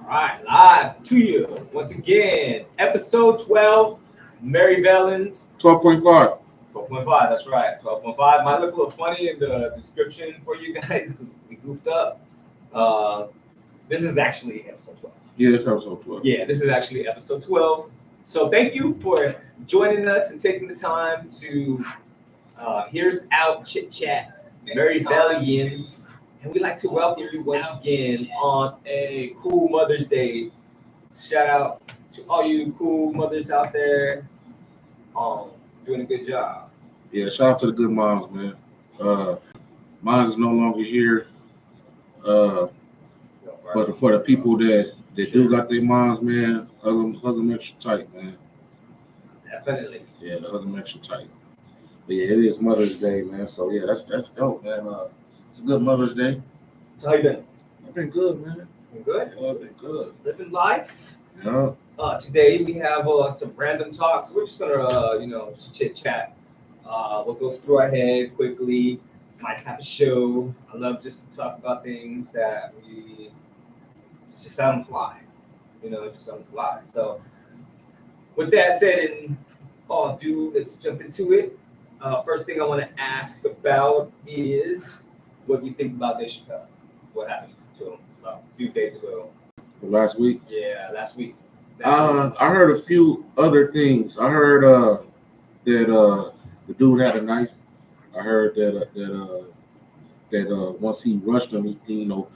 All right, live to you once again. Episode 12, MaryValiens. 12.5. 12.5, that's right. 12.5. Might look a little funny in the description for you guys because we goofed up. This is actually episode 12. Yeah, it's episode 12. Yeah, this is actually episode 12. So thank you for joining us and taking the time to hear us out, chit chat, MaryValiens. And we'd like to welcome you once again on a cool Mother's Day. Shout out to all you cool mothers out there. Doing a good job. Yeah, shout out to the good moms, man. Moms is no longer here. But for the people that do got their moms, man, hug them extra tight, man. Definitely. Yeah, hug them extra tight. But yeah, it is Mother's Day, man. So yeah, that's dope, man. It's a good Mother's Day. So how you been? I've been good, man. Been good? Yeah, I've been good. Living life. Yeah. Today we have some random talks. We're just gonna, just chit chat. What goes through our head quickly. My type of show. I love just to talk about things that we just on the fly. Just on the fly. So with that said, and all due, let's jump into it. First thing I want to ask about is what you think about Dave Chappelle. What happened to him about a few days ago? Last week? Yeah, last week. I heard a few other things. I heard that the dude had a knife. I heard that once he rushed him, you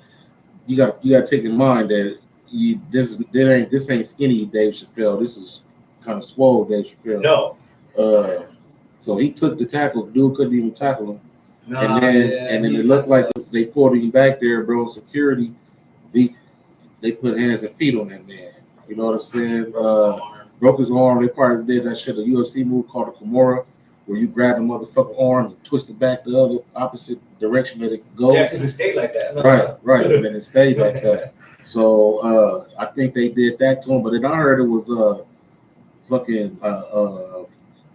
got to take in mind that this ain't skinny Dave Chappelle. This is kind of swole Dave Chappelle. No. So he took the tackle. The dude couldn't even tackle him. Nah, and then it looked like they pulled him back there, bro. Security, they put hands and feet on that man. You know what I'm saying? Broke his arm. They probably did that shit, a UFC move called a Kimura, where you grab the motherfucking arm and twist it back the other opposite direction that it goes. Yeah, because it stayed like that. Right. And then it stayed like that. So I think they did that to him. But then I heard it was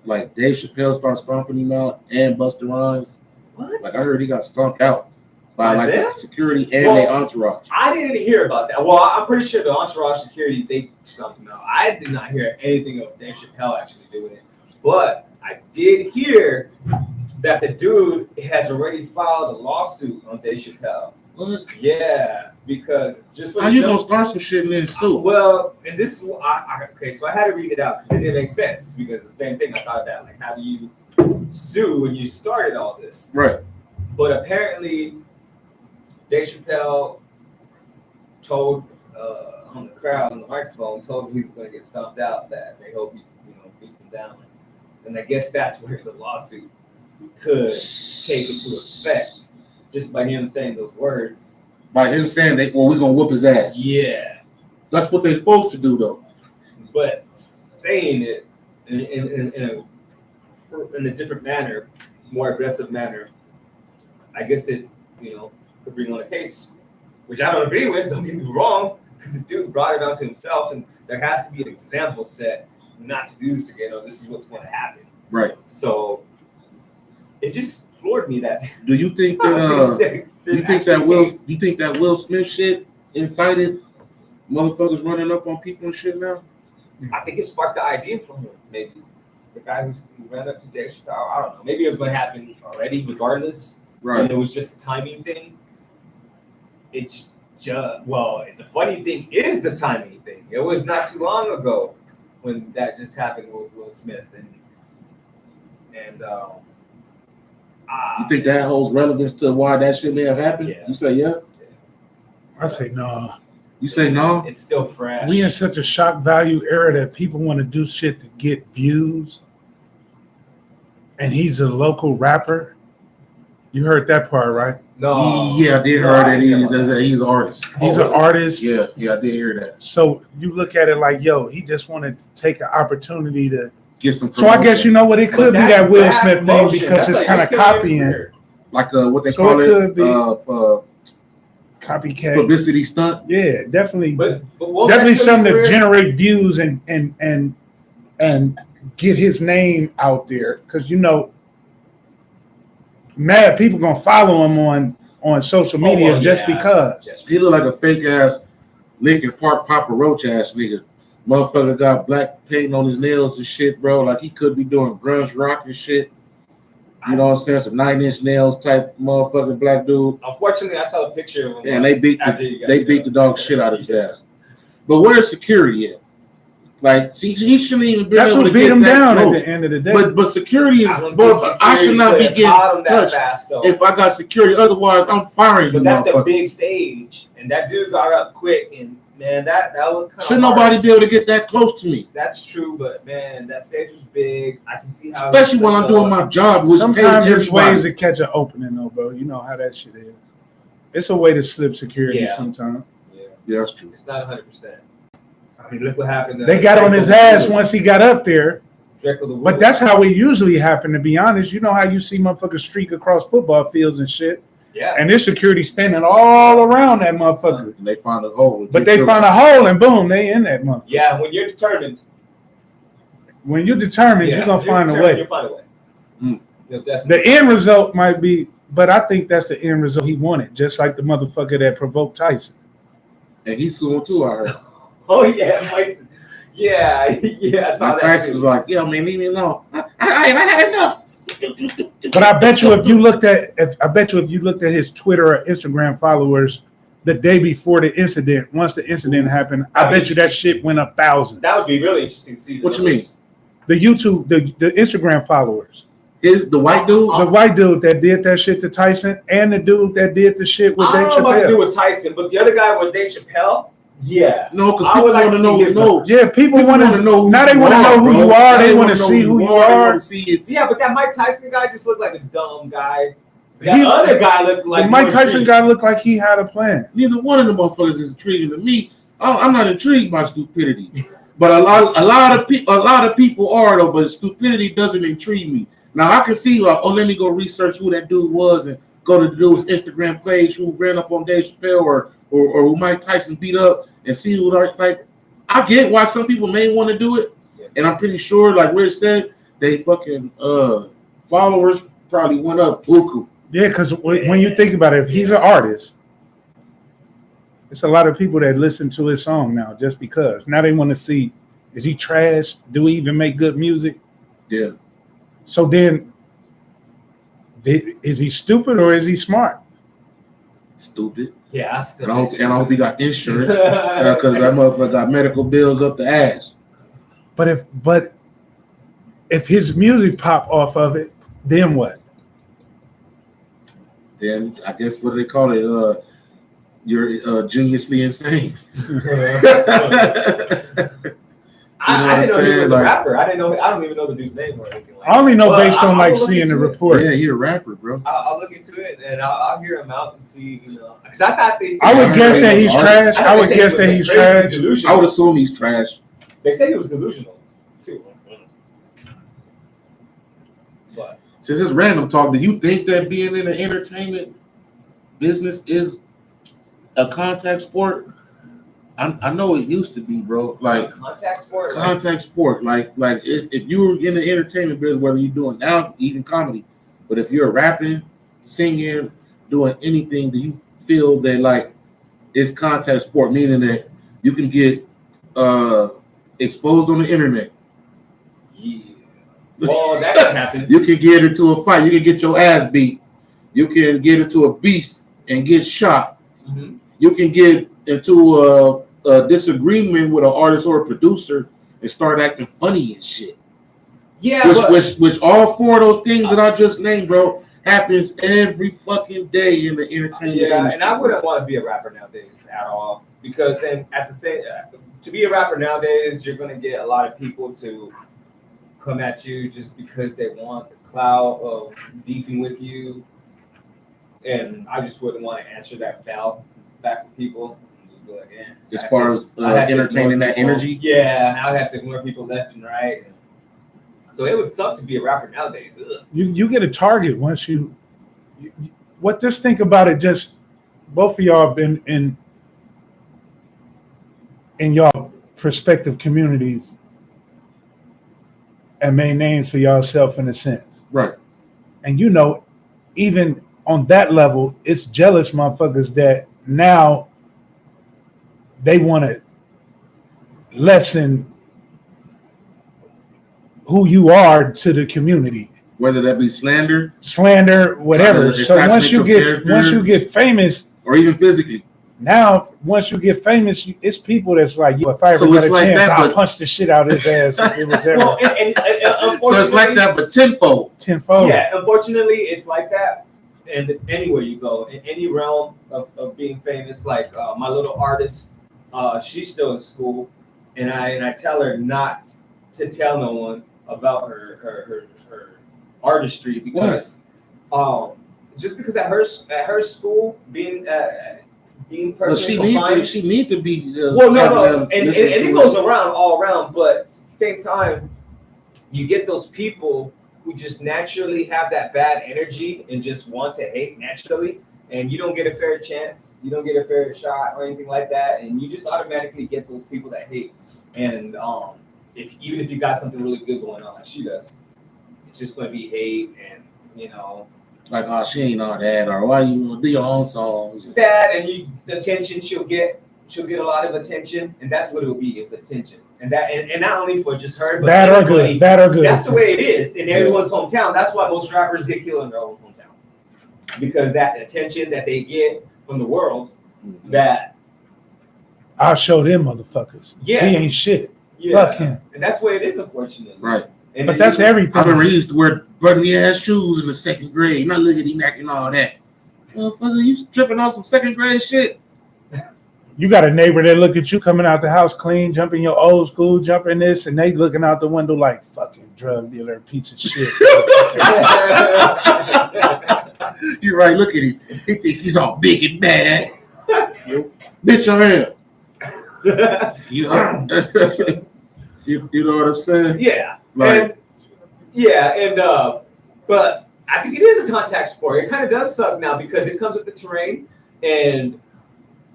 like Dave Chappelle started stomping him out and Busta Rhymes. What? Like I heard he got stomped out by them? the security and their entourage. I didn't hear about that. Well, I'm pretty sure the entourage security, they stomped him out. I did not hear anything of Dave Chappelle actually doing it. But I did hear that the dude has already filed a lawsuit on Dave Chappelle. What? Yeah, because just how you gonna start some shit in this suit? Well, and this is okay. So I had to read it out because it didn't make sense. Because the same thing I thought of that, like, how do you sue when you started all this? Right. But apparently, Dave Chappelle told on the crowd on the microphone, told him he was going to get stomped out. That they hope he beats him down. And I guess that's where the lawsuit could take into effect. Just by him saying those words. By him saying we're gonna whoop his ass. Yeah. That's what they're supposed to do though. But saying it in a different manner, more aggressive manner, I guess it, could bring on a case. Which I don't agree with, don't get me wrong, because the dude brought it onto himself and there has to be an example set not to do this again, or this is what's gonna happen. Right. So it just floored me that. Do you think that you think that Will Smith shit incited motherfuckers running up on people and shit now? I think it sparked the idea from him, maybe. The guy who ran up to Dave Chappelle, I don't know. Maybe it was going to happen already, regardless. Right. And it was just a timing thing. It's just, the funny thing is the timing thing. It was not too long ago when that just happened with Will Smith. And you think that holds relevance to why that shit may have happened? Yeah. You say yeah? I say no. You say no? It's still fresh. We in such a shock value era that people want to do shit to get views. And he's a local rapper. You heard that part, right? No. Yeah, I did hear that he's an artist. He's an artist. Yeah, I did hear that. So you look at it like, he just wanted to take an opportunity to get some promotion. So I guess what it could be that Will Smith thing because it's kind of copying. Like what they call it could be copycat publicity stunt. Yeah, definitely. But definitely something to generate views and get his name out there because mad people gonna follow him on social media because he look like a fake ass Lincoln Park Papa Roach ass nigga. Motherfucker got black paint on his nails and shit, bro. Like he could be doing grunge rock and shit. You know what I'm saying? Some 9-inch nails type motherfucking black dude. Unfortunately, I saw a picture of him. And they beat the dog shit out of his ass. But where's security at? Like, see, he shouldn't even be That's able what to beat get him that down close. at the end of the day. But security is. I should not be getting touched if I got security. Otherwise, I'm firing you. But that's a big stage, and that dude got up quick, and man, that was kind of. Should nobody be able to get that close to me? That's true, but man, that stage was big. I can see how. Especially when I'm doing my job. Which sometimes there's ways to catch an opening, though, bro. You know how that shit is. It's a way to slip security sometimes. Yeah, that's true. It's not 100%. I mean, look what happened. They got on his ass once he got up there. But that's how it usually happened, to be honest. You know how you see motherfuckers streak across football fields and shit? Yeah. And there's security standing all around that motherfucker. And they found a hole. But they found a hole and boom, they in that motherfucker. Yeah, when you're determined. When you're determined, you're going to find a way. You'll find a way. The end result might be, but I think that's the end result he wanted, just like the motherfucker that provoked Tyson. And he's suing too, I heard. Oh yeah, Mike. Yeah. I saw that. Tyson was like, "Yeah, man, leave me alone. I had enough." But I bet you if you looked at his Twitter or Instagram followers the day before the incident, once the incident happened, I bet you that shit went up thousands. That would be really interesting to see. What you mean? The YouTube, the Instagram followers. Is the white dude? The white dude that did that shit to Tyson, and the dude that did the shit with Dave Chappelle. I don't know what to do with Tyson, but the other guy with Dave Chappelle. Yeah. No, because people want to know. Yeah, people want to know. Now they want to know who you are. They want to see who you are. Yeah, but that Mike Tyson guy just looked like a dumb guy. That other guy looked like the Mike Tyson guy looked like he had a plan. Neither one of the motherfuckers is intriguing to me. I'm not intrigued by stupidity, but a lot of people are though. But stupidity doesn't intrigue me. Now I can see like, let me go research who that dude was and go to the dude's Instagram page who ran up on Dave Chappelle or who Mike Tyson beat up and see who like. I get why some people may want to do it, and I'm pretty sure, like Rich said, they fucking followers probably went up buku. Yeah, because when you think about it, if he's an artist, it's a lot of people that listen to his song now just because. Now they want to see, is he trash? Do he even make good music? Yeah. So then, is he stupid or is he smart? Stupid. Yeah, and I hope he got insurance because that motherfucker got medical bills up the ass. But if his music pop off of it, then what? Then I guess what do they call it? You're geniusly insane. I didn't know he was a rapper. I don't even know the dude's name or anything like that. I only know based on like seeing the reports. Yeah, he's a rapper, bro. I'll look into it and I'll hear him out and see, because I thought they. I would guess that he's trash. I would guess that he's trash. I would assume he's trash. They say he was delusional too. But since it's random talk, do you think that being in the entertainment business is a contact sport? I know it used to be, bro. Like contact sport. Like if you were in the entertainment business, whether you're doing now even comedy, but if you're rapping, singing, doing anything, do you feel that like it's contact sport, meaning that you can get exposed on the internet? Yeah. Well, that can happen. You can get into a fight. You can get your ass beat. You can get into a beef and get shot. Mm-hmm. You can get into a disagreement with an artist or a producer and start acting funny and shit. Yeah, which all four of those things that I just named, bro, happens every fucking day in the entertainment industry. And I wouldn't want to be a rapper nowadays at all, because then at the same to be a rapper nowadays, you're gonna get a lot of people to come at you just because they want the clout of beefing with you, and I just wouldn't want to answer that bell back to people. Like, as far as entertaining that energy, yeah, I would have to ignore people left and right. So it would suck to be a rapper nowadays. Ugh. You get a target once you what? Just think about it. Just both of y'all have been in y'all prospective communities and made names for yourself in a sense, right? And even on that level, it's jealous motherfuckers that now they want to lessen who you are to the community, whether that be slander, whatever. So once you get famous, or even physically. Now, once you get famous, it's people that's like, yo, if I ever got a chance, I'll punch the shit out of his ass if it was ever. Well, and so it's like that, but tenfold. Yeah, unfortunately, it's like that. And anywhere you go, in any realm of being famous, like my little artist, she's still in school, and I tell her not to tell no one about her artistry because just because at her school being personally confined, she need to be and it goes all around, but at the same time you get those people who just naturally have that bad energy and just want to hate naturally, and you don't get a fair chance, you don't get a fair shot or anything like that, and you just automatically get those people that hate. And even if you got something really good going on like she does, it's just going to be hate, and like, oh, she ain't all that, or why you do your own songs? That and the attention she'll get a lot of attention, and that's what it will be, is attention. And that and not only for just her, but bad or good. That's the way it is in everyone's hometown. That's why most rappers get killed in their own hometown, because that attention that they get from the world, that I'll show them motherfuckers. Yeah, he ain't shit. Yeah. Fuck him. And that's the way it is, unfortunately. Right. And but that's everything. I remember he used to wear button ass shoes in the second grade. Now look at him acting all that. Motherfucker, you tripping on some second grade shit. You got a neighbor that look at you coming out the house clean, jumping your old school, jumping this, and they looking out the window like fucking drug dealer, piece of shit. You're right. Look at him. He thinks he's all big and bad. Bitch, I am. You know what I'm saying? Yeah. Like, But I think it is a contact sport. It kind of does suck now because it comes with the terrain and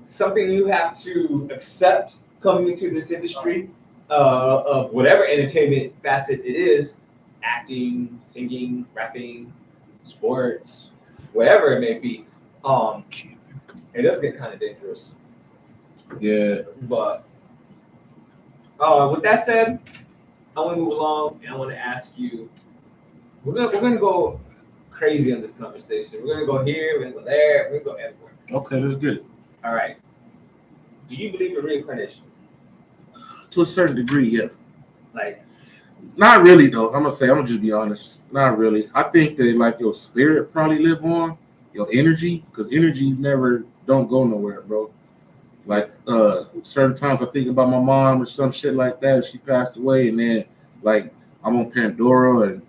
something you have to accept coming into this industry of whatever entertainment facet it is, acting, singing, rapping, sports, whatever it may be. It does get kind of dangerous. Yeah. But with that said, I want to move along and I want to ask you, we're gonna go crazy on this conversation. We're gonna go here, we're gonna go there, we're gonna go everywhere. Okay, that's good. All right. Do you believe in reincarnation? To a certain degree, yeah. Like, not really though. I'm gonna just be honest. Not really. I think that like your spirit probably live on, your energy, because energy never don't go nowhere, bro. Like certain times I think about my mom or some shit like that. She passed away, and then like I'm on Pandora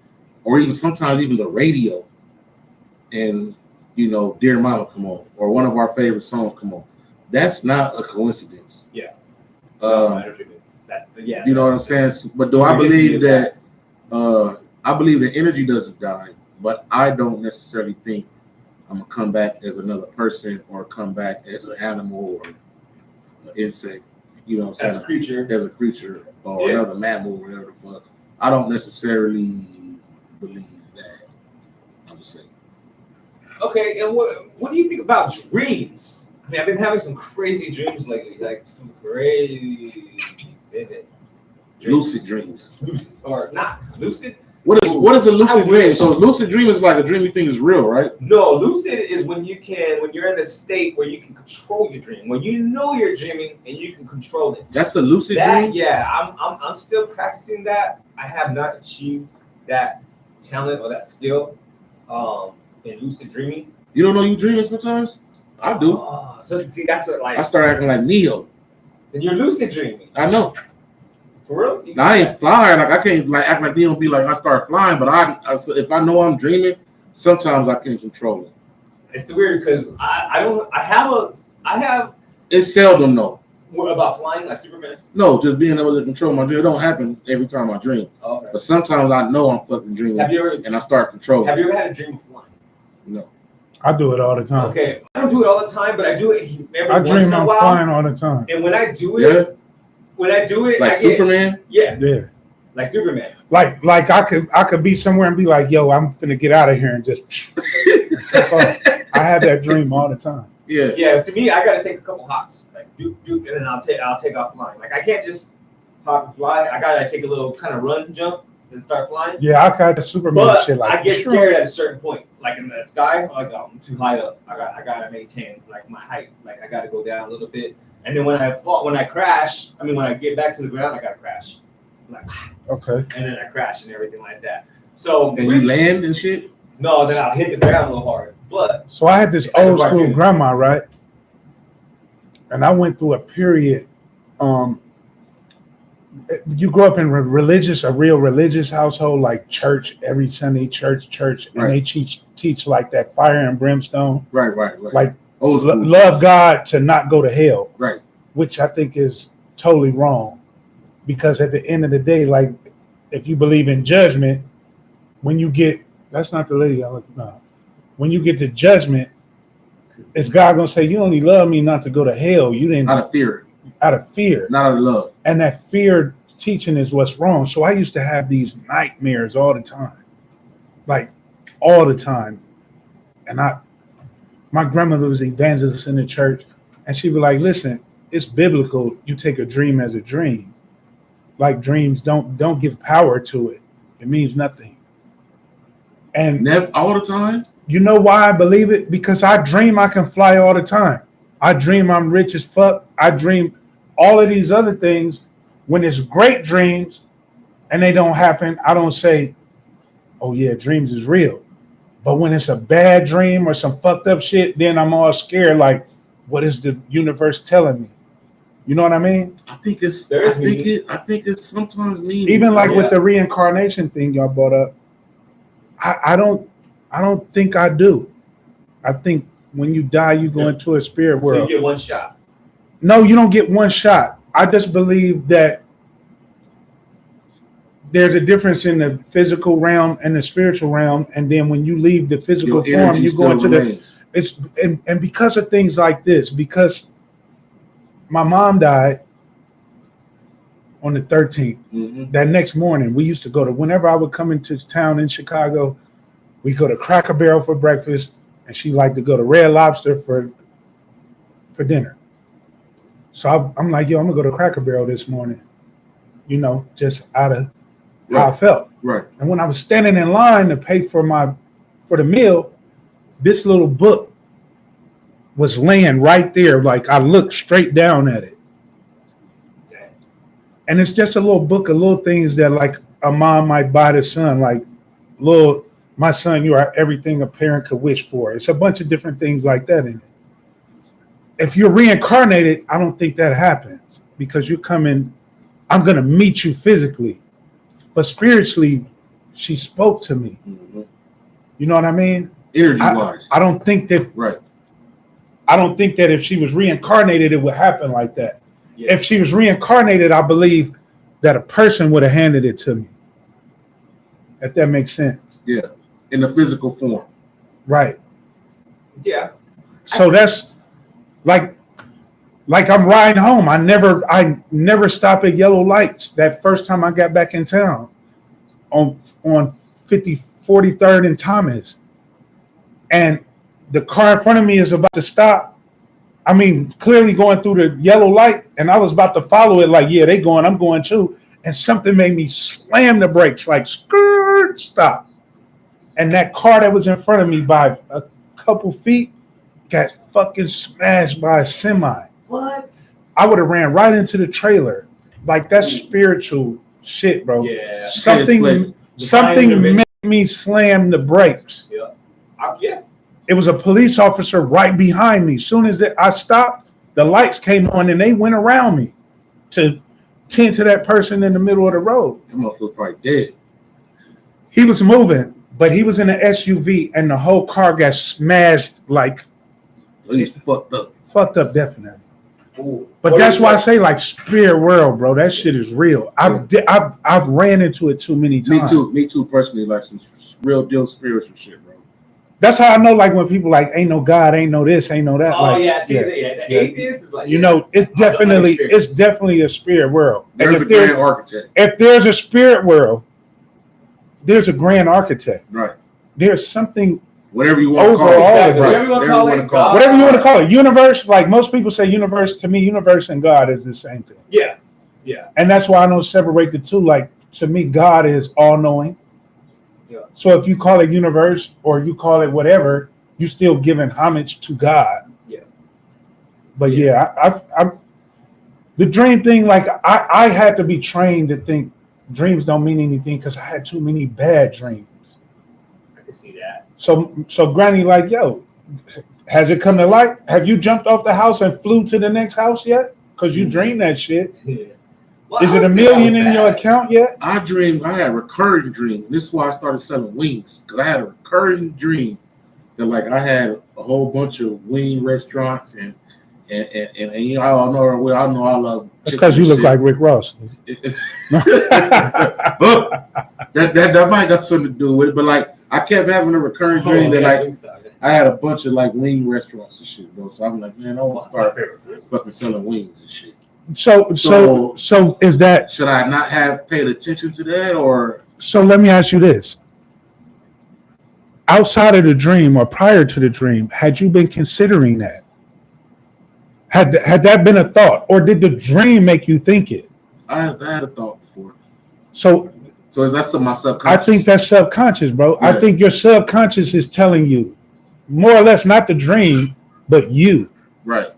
or even sometimes even the radio, and Dear Mama come on, or one of our favorite songs come on. That's not a coincidence. Yeah. You know what I'm saying? But do I believe that? I believe that energy doesn't die, but I don't necessarily think I'm gonna come back as another person or come back as an animal or an insect. You know what I'm saying? As a creature or another mammal, whatever the fuck. I don't necessarily believe that. I'm just saying. Okay, and what do you think about dreams? I mean, I've been having some crazy dreams lately, like some crazy vivid dreams. Lucid dreams. Or not lucid. What is a lucid dream? So lucid dream is like a dream you think is real, right? No, lucid is when you're in a state where you can control your dream, when you know you're dreaming and you can control it. That's a lucid dream? Yeah, I'm still practicing that. I have not achieved that talent or that skill in lucid dreaming. You don't know you dreaming sometimes? I do. So see, that's what I start acting like Neo. Then you're lucid dreaming. I know. For real? Now, I ain't flying. Like I can't like act like Neo. Be like I start flying, but I if I know I'm dreaming, sometimes I can't control it. It's weird because I have. It's seldom though. What about flying like Superman? No, just being able to control my dream. It don't happen every time I dream. Okay. But sometimes I know I'm fucking dreaming. And I start controlling. Have you ever had a dream of flying? No. I do it all the time. Okay, I don't do it all the time, but I do it every I once dream in a I'm while. flying all the time. And when I do it, like Superman. Yeah. Like Superman. Like I could be somewhere and be like, yo, I'm finna get out of here and just take off. I have that dream all the time. Yeah. Yeah, to me, I gotta take a couple hops, like doop doop, and then I'll take off flying. Like I can't just hop and fly. I gotta take a little kind of run jump and start flying. Yeah, I got the Superman But shit like I get scared at a certain point, like in the sky. Like I'm too high up. I gotta maintain like my height. Like I gotta go down a little bit. And then when I crash, when I get back to the ground, I gotta crash. Like okay. And then I crash and everything like that. So and you land and shit. No, then I'll hit the ground a little hard. But so I had this old school grandma, right? And I went through a period. You grew up in a real religious household, like church every Sunday, church, and they teach like that fire and brimstone, right. Like old school. Love God to not go to hell, right? Which I think is totally wrong, because at the end of the day, like if you believe in judgment, when you get that's not the lady I look now. When you get to judgment, is God gonna say you only love me not to go to hell? You didn't out of fear, not out of love. And that fear teaching is what's wrong. So I used to have these nightmares all the time, like all the time. And my grandmother was evangelist in the church, and she'd be like, "Listen, it's biblical. You take a dream as a dream. Like dreams don't give power to it. It means nothing." And never all the time. You know why I believe it? Because I dream I can fly all the time. I dream I'm rich as fuck. I dream all of these other things. When it's great dreams and they don't happen, I don't say, "Oh yeah, dreams is real." But when it's a bad dream or some fucked up shit, then I'm all scared. Like, what is the universe telling me? You know what I mean? I think it's sometimes mean. Even like with the reincarnation thing y'all brought up, I don't think I do. I think when you die, you go into a spirit world. So you get one shot. No, you don't get one shot. I just believe that there's a difference in the physical realm and the spiritual realm, and then when you leave the physical form, you go into and because of things like this, because my mom died on the 13th. Mm-hmm. That next morning, we used to go to, whenever I would come into town in Chicago, we go to Cracker Barrel for breakfast, and she liked to go to Red Lobster for dinner. So I'm like, yo, I'm gonna go to Cracker Barrel this morning, just out of how I felt. Right. And when I was standing in line to pay for the meal, this little book was laying right there. Like I looked straight down at it. And it's just a little book of little things that like a mom might buy their son, like my son, you are everything a parent could wish for. It's a bunch of different things like that in it. If you're reincarnated, I don't think that happens because you're coming, I'm going to meet you physically. But spiritually, she spoke to me. Mm-hmm. You know what I mean? Energy-wise. I don't think that. Right. I don't think that if she was reincarnated, it would happen like that. Yeah. If she was reincarnated, I believe that a person would have handed it to me. If that makes sense. Yeah. In the physical form. Right. Yeah. So that's like I'm riding home. I never stop at yellow lights. That first time I got back in town on 43rd and Thomas. And the car in front of me is about to stop. I mean, clearly going through the yellow light, and I was about to follow it like, yeah, they going, I'm going too. And something made me slam the brakes, like, skirt, stop. And that car that was in front of me by a couple feet got fucking smashed by a semi. What? I would have ran right into the trailer. Like, that's spiritual shit, bro. Yeah. Something made me slam the brakes. Yeah. Yeah. It was a police officer right behind me. As soon as I stopped, the lights came on and they went around me to tend to that person in the middle of the road. That motherfucker probably dead. He was moving, but he was in an SUV and the whole car got smashed like. He's fucked up. Fucked up, definitely. Ooh. But that's why I say like spirit world, bro. That shit is real. I've ran into it too many times. Me too. Personally, like some real deal spiritual shit, bro. That's how I know, like when people like, ain't no God, ain't no this, ain't no that. Oh like, yeah, the atheist is like, it's definitely a spirit world. There's a grand architect. If there's a spirit world, there's a grand architect. Right. There's something whatever you want to call it. Exactly. Right. Whatever you want to call it. God. Whatever you want to call it. Universe, like most people say universe, to me, universe and God is the same thing. Yeah. Yeah. And that's why I don't separate the two. Like, to me, God is all-knowing. Yeah. So if you call it universe or you call it whatever, you're still giving homage to God. Yeah. But I'm the dream thing, like I had to be trained to think dreams don't mean anything because I had too many bad dreams. I can see that. So Granny, like, yo, has it come to light? Have you jumped off the house and flew to the next house yet? Because you dreamed that shit. Yeah. Well, Is it $1 million in your account yet? I had a recurring dream. This is why I started selling wings, because I had a recurring dream that like I had a whole bunch of wing restaurants and you know, I know I love. That's because you look like Rick Ross. that might got something to do with it, but like I kept having a recurring dream that like I had a bunch of like wing restaurants and shit, bro. So I'm like, man, I want to start fucking selling wings and shit. So is that? Should I not have paid attention to that, or? So let me ask you this: outside of the dream or prior to the dream, had you been considering that? Had that been a thought, or did the dream make you think it? I had a thought before. So is that my subconscious? I think that's subconscious, bro. Yeah. I think your subconscious is telling you, more or less, not the dream, but you. Right.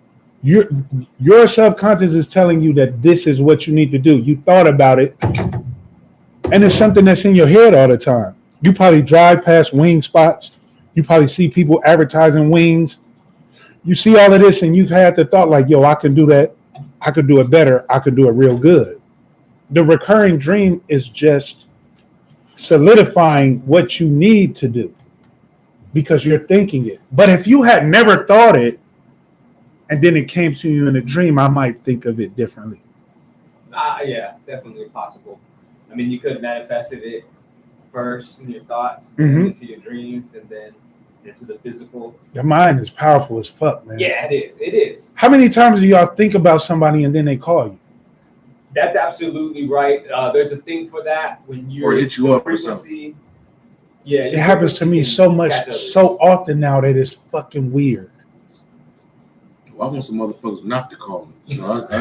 Your subconscious is telling you that this is what you need to do. You thought about it, and it's something that's in your head all the time. You probably drive past wing spots. You probably see people advertising wings. You see all of this, and you've had the thought like, yo, I can do that. I could do it better. I could do it real good. The recurring dream is just solidifying what you need to do because you're thinking it. But if you had never thought it, and then it came to you in a dream, I might think of it differently. Yeah, definitely possible. I mean, you could have manifested it first in your thoughts, into your dreams, and then into the physical. Your mind is powerful as fuck, man. Yeah, it is. It is. How many times do y'all think about somebody and then they call you? That's absolutely right. There's a thing for that when you or hit you up or something. Yeah, it happens to me so much, so often now that it's fucking weird. Well, I want some motherfuckers not to call me. So I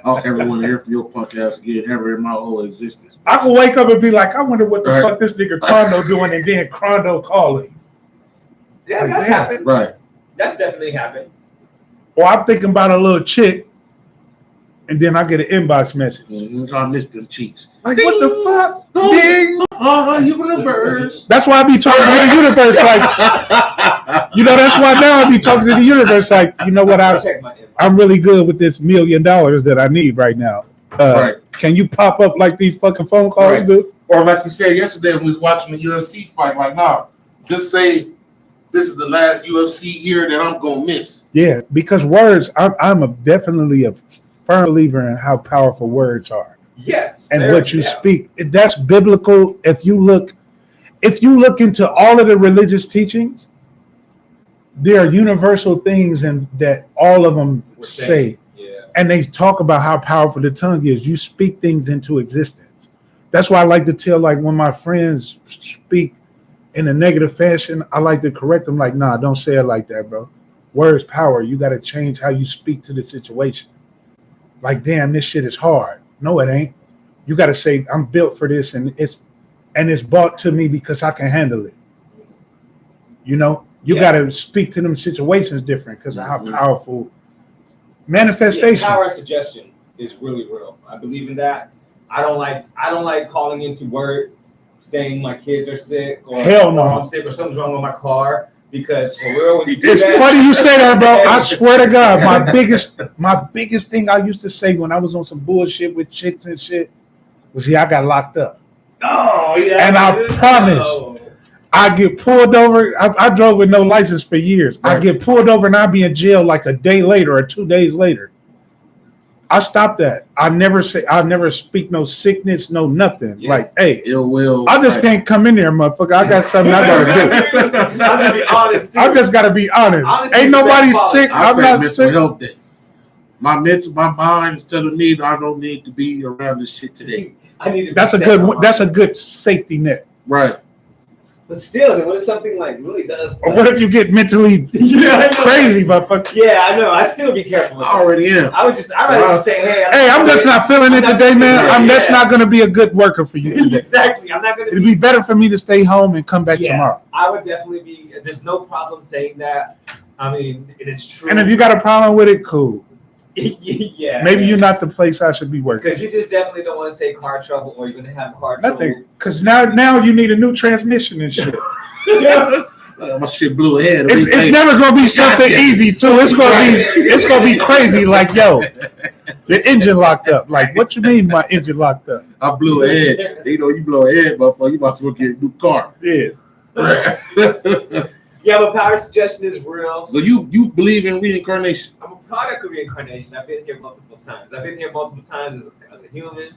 don't ever want to hear from your punk ass again ever in my whole existence. I can wake up and be like, I wonder what the fuck this nigga Crondo doing, and then Crondo calling. Yeah, like, that's happened. Right. That's definitely happened. Or I'm thinking about a little chick, and then I get an inbox message. I miss them cheeks. Like, ding. What the fuck? Ding. Universe. That's why I be talking to the universe. Like, you know, that's why now I be talking to the universe. Like, you know what? I'm really good with this $1 million that I need right now. Right. Can you pop up like these fucking phone calls do? Or like you said yesterday when we was watching the UFC fight, like, nah, just say this is the last UFC here that I'm gonna miss. Yeah, because words, I'm definitely a firm believer in how powerful words are. Yes. And what you speak, that's biblical. If you look into all of the religious teachings, there are universal things and that all of them say. Yeah. And they talk about how powerful the tongue is. You speak things into existence. That's why I like to tell, like, when my friends speak in a negative fashion, I like to correct them, like, nah, don't say it like that, bro. Words power. You got to change how you speak to the situation. Like, damn, this shit is hard. No, it ain't. You got to say, I'm built for this, and it's brought to me because I can handle it. You know, you got to speak to them situations different because of how powerful manifestation. Yeah, power of suggestion is really real. I believe in that. I don't like calling into work saying my kids are sick or I'm sick or something's wrong with my car. Because for real, when you do it's funny you say that, bro. I swear to God, my biggest thing I used to say when I was on some bullshit with chicks and shit was, I got locked up. Oh, yeah. And I promise, I get pulled over. I drove with no license for years. Right. I get pulled over and I'll be in jail like a day later or 2 days later. I stopped that. I never speak no sickness, no nothing. Yeah. Like, hey, ill will. I just can't come in there, motherfucker. I got something I gotta do. I gotta be honest. Too. I just gotta be honest. Honesty ain't nobody sick. I'm not sick. Health day. My mind is telling me that I don't need to be around this shit today. I need to. That's a good safety net. Right. But still, then what if something like really does? Or what if you get mentally crazy by fucking? Yeah, I know. I still be careful. I already am. I would just say, hey, I'm just not feeling it today, man. That's not going to be a good worker for you today. Exactly. I'm not going to. It'd be better for me to stay home and come back tomorrow. I would definitely be. There's no problem saying that. I mean, it's true. And if you got a problem with it, cool. Yeah. Maybe you're not the place I should be working. Because you just definitely don't want to say car trouble, or you're going to have car trouble. Nothing. Because now you need a new transmission and shit. My shit blew ahead. It's never gonna be something easy too. It's gonna be crazy. Like, yo, the engine locked up. Like, what you mean my engine locked up? I blew ahead. You blow ahead, motherfucker. You might as well get a new car. Yeah. Right. Yeah, but power suggestion is real. So you believe in reincarnation? I'm a product of reincarnation. I've been here multiple times. I've been here multiple times as a human.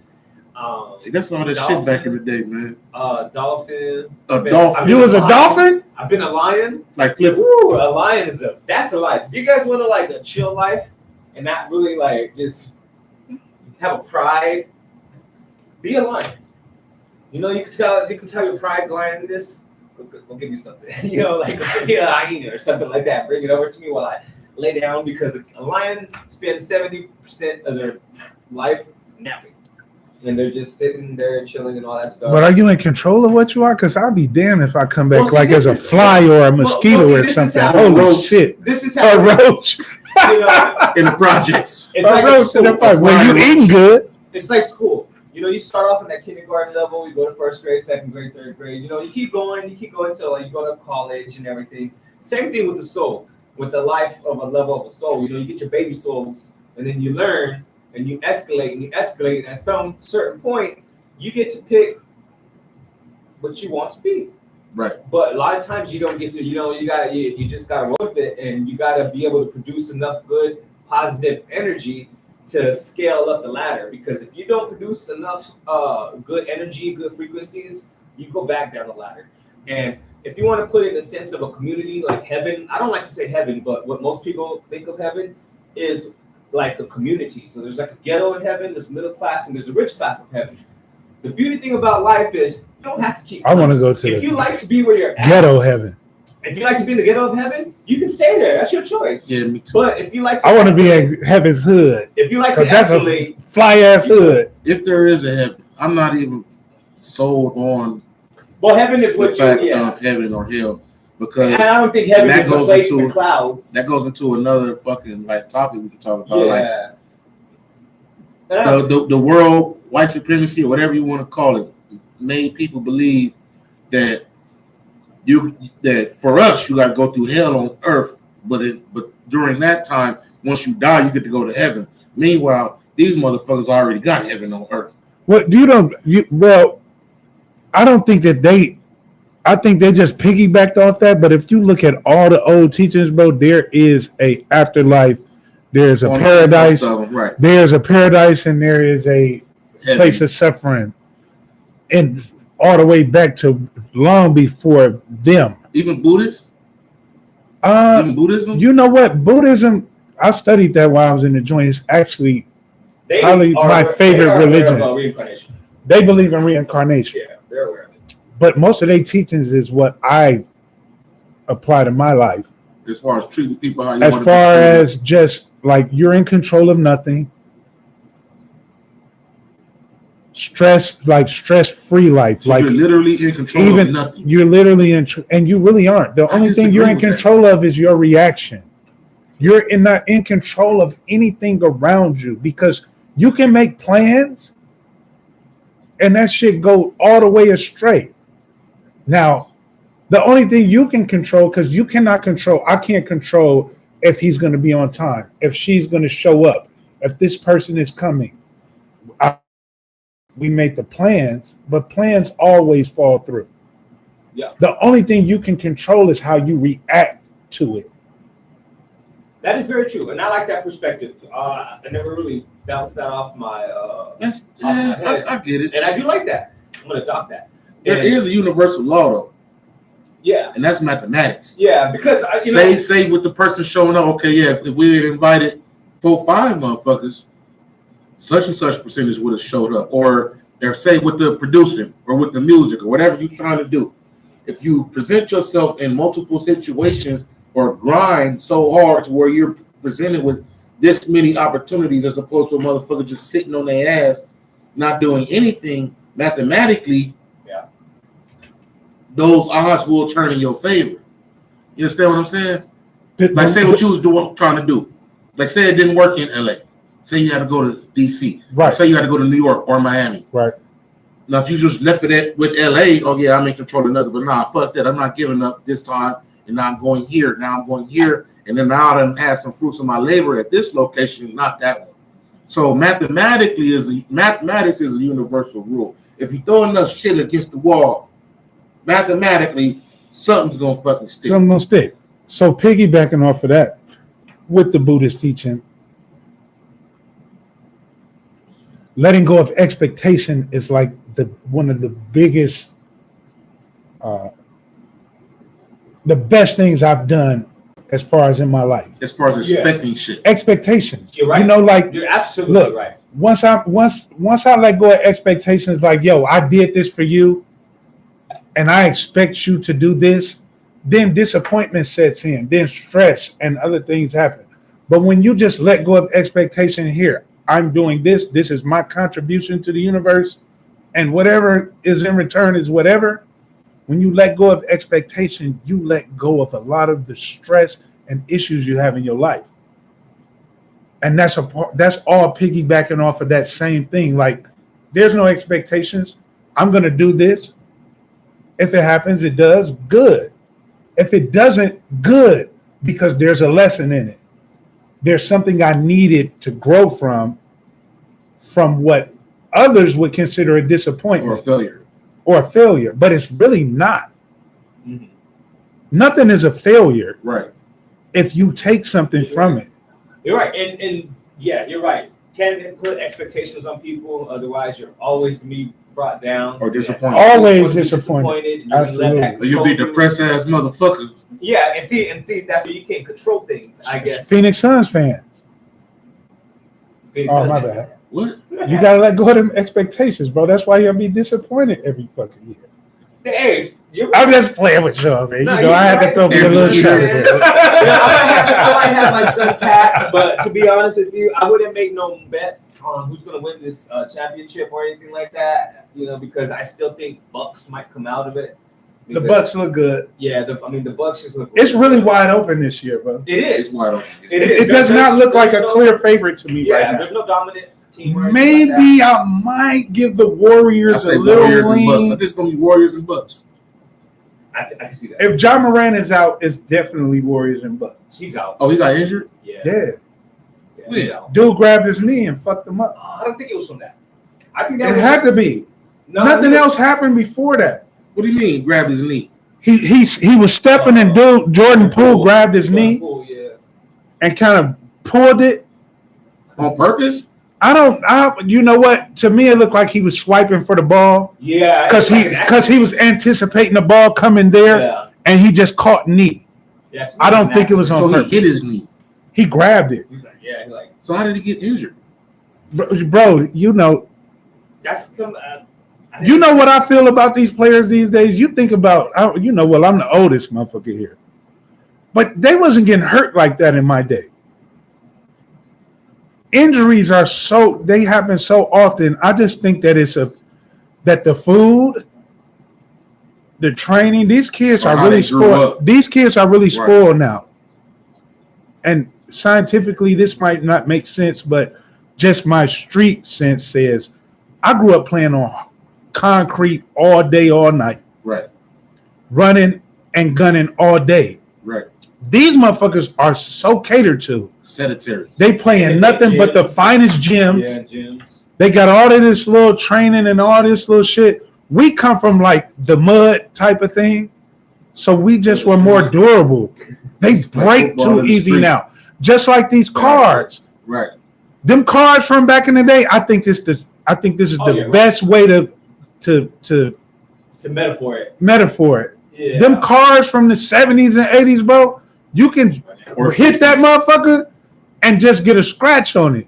See, that's all that shit back in the day, man. Dolphin. Dolphin. You was a dolphin? I've been a lion. Like Flip. Ooh, a lion that's a life. If you guys want to like a chill life and not really like just have a pride, be a lion. You know, you can tell your pride lion this. We'll give you something. You know, like be a hyena or something like that. Bring it over to me while I lay down, because a lion spends 70% of their life napping. And they're just sitting there chilling and all that stuff. But are you in control of what you are? Because I'd be damned if I come back as a fly or a mosquito or something. Holy shit. This is how a roach. You know, in the projects. It's like roach in the projects. When you eating good. It's like school. You know, you start off in that kindergarten level, you go to first grade, second grade, third grade. You know, you keep going until like you go to college and everything. Same thing with the soul, with the life of a level of a soul. You know, you get your baby souls, and then you learn. And you escalate, and at some certain point, you get to pick what you want to be. Right. But a lot of times you don't get to. You just gotta roll with it, and you gotta be able to produce enough good, positive energy to scale up the ladder. Because if you don't produce enough good energy, good frequencies, you go back down the ladder. And if you want to put it in the sense of a community like heaven, I don't like to say heaven, but what most people think of heaven is like a community. So there's like a ghetto in heaven, there's middle class, and there's a rich class of heaven. The beauty thing about life is you don't have to keep. I want to go to. If you like to be where you're at, ghetto heaven. If you like to be in the ghetto of heaven, you can stay there. That's your choice. Yeah, me too. But if you like to, I want to be in heaven's hood. If you like to that's escalate, a fly ass hood. If there is a heaven, I'm not even sold on. Well, heaven is what the fact of heaven or hell. Because and I don't think heaven is a place in the clouds. That goes into another fucking topic we can talk about. Yeah. The world, white supremacy, or whatever you want to call it, made people believe that for us you got to go through hell on earth, but during that time, once you die, you get to go to heaven. Meanwhile, these motherfuckers already got heaven on earth. Well, I don't think that I think they just piggybacked off that. But if you look at all the old teachings, bro, there is a afterlife. There's a paradise. Right. There's a paradise, and there is a place of suffering, and all the way back to long before them. Even Buddhists. Even Buddhism. You know what? Buddhism. I studied that while I was in the joint. It's actually probably my favorite religion. They believe in reincarnation. Yeah, they're aware of it. But most of their teachings is what I apply to my life. As far as treating people how you want to be treated. As just like you're in control of nothing. Stress-free life. So like you're literally in control of nothing. You're literally and you really aren't. The only thing you're in control of is your reaction. You're not in control of anything around you, because you can make plans and that shit go all the way astray. Now, the only thing you can control, because you cannot control, I can't control if he's going to be on time, if she's going to show up, if this person is coming. We make the plans, but plans always fall through. Yeah. The only thing you can control is how you react to it. That is very true, and I like that perspective. I never really bounced that off my. I get it, and I do like that. I'm gonna adopt that. There is a universal law, though. Yeah, and that's mathematics. Yeah, because say with the person showing up. Okay, yeah, if we had invited 4-5 motherfuckers, such and such percentage would have showed up. Or say with the producing or with the music or whatever you're trying to do. if you present yourself in multiple situations or grind so hard to where you're presented with this many opportunities as opposed to a motherfucker just sitting on their ass, not doing anything mathematically, those odds will turn in your favor. You understand what I'm saying? Like say what you was trying to do. Like say it didn't work in LA. Say you had to go to DC. Right. Say you had to go to New York or Miami. Right. Now if you just left it with LA, oh yeah, I'm in control of another. But nah, fuck that. I'm not giving up this time. And now I'm going here. Now I'm going here. And then now I done had some fruits of my labor at this location, not that one. So mathematics is a universal rule. If you throw enough shit against the wall, mathematically, something's gonna fucking stick. Something's gonna stick. So piggybacking off of that, with the Buddhist teaching, letting go of expectation is like one of the biggest, the best things I've done as far as in my life. As far as expecting shit. Expectations. You're right. You know, like you're absolutely right. Once I let go of expectations, like, yo, I did this for you, and I expect you to do this, then disappointment sets in, then stress and other things happen. But when you just let go of expectation here, I'm doing this is my contribution to the universe, and whatever is in return is whatever. When you let go of expectation, you let go of a lot of the stress and issues you have in your life. And that's all piggybacking off of that same thing. Like, there's no expectations. I'm going to do this. If it happens, it does, good. If it doesn't, good, because there's a lesson in it. There's something I needed to grow from what others would consider a disappointment. Or a failure, but it's really not. Mm-hmm. Nothing is a failure. Right. If you take something from it. You're right. And yeah, you're right. Can't put expectations on people, otherwise you're always going to be brought down. Or disappointed. Always disappointed. Absolutely. You'll be depressed ass motherfucker. Yeah, and see, that's where you can't control things, I guess. Phoenix Suns fans. My bad. What? You gotta let go of them expectations, bro. That's why you'll be disappointed every fucking year. Hey, I'm just playing with you, man. No, you know, I had to throw me a little shot. I might have my son's hat, but to be honest with you, I wouldn't make no bets on who's going to win this championship or anything like that. You know, because I still think Bucks might come out of it. The Bucks look good. Yeah, the Bucks just look. It's really wide open this year, bro. It is. It's wide open. It does not look like a clear favorite to me right now. There's no dominant team. Maybe I might give the Warriors a little lean. I think it's going to be Warriors and Bucks. I can see that. If Ja Morant is out, it's definitely Warriors and Bucks. He's out. Oh, he got injured? Yeah. He's out. Dude grabbed his knee and fucked him up. I don't think it was from that. I think that it had to be. No, nothing else happened before that. What do you mean, grabbed his knee? He was stepping and Jordan Poole grabbed his knee and kind of pulled it. On purpose? You know what? To me, it looked like he was swiping for the ball. Yeah. Because he was anticipating the ball coming there, and he just caught knee. Yeah, I don't think it was on purpose. He hit his knee. He grabbed it. So how did he get injured? Bro, you know. That's some. You know what I feel about these players these days? You think about, I'm the oldest motherfucker here. But they wasn't getting hurt like that in my day. Injuries they happen so often. I just think that that the food, the training, these kids are really spoiled. These kids are really spoiled now. And scientifically, this might not make sense, but just my street sense says, I grew up playing on concrete all day, all night. Right. Running and gunning all day. Right. These motherfuckers are so catered to. Sedentary. They playing nothing but the finest gyms. Yeah, gyms. They got all of this little training and all this little shit. We come from like the mud type of thing. So we just were more durable. They break too easy now. Just like these cars. Right. Them cars from back in the day, I think this is the best way to metaphor it. Yeah. Them cars from the 70s and 80s, bro, you can hit that motherfucker and just get a scratch on it.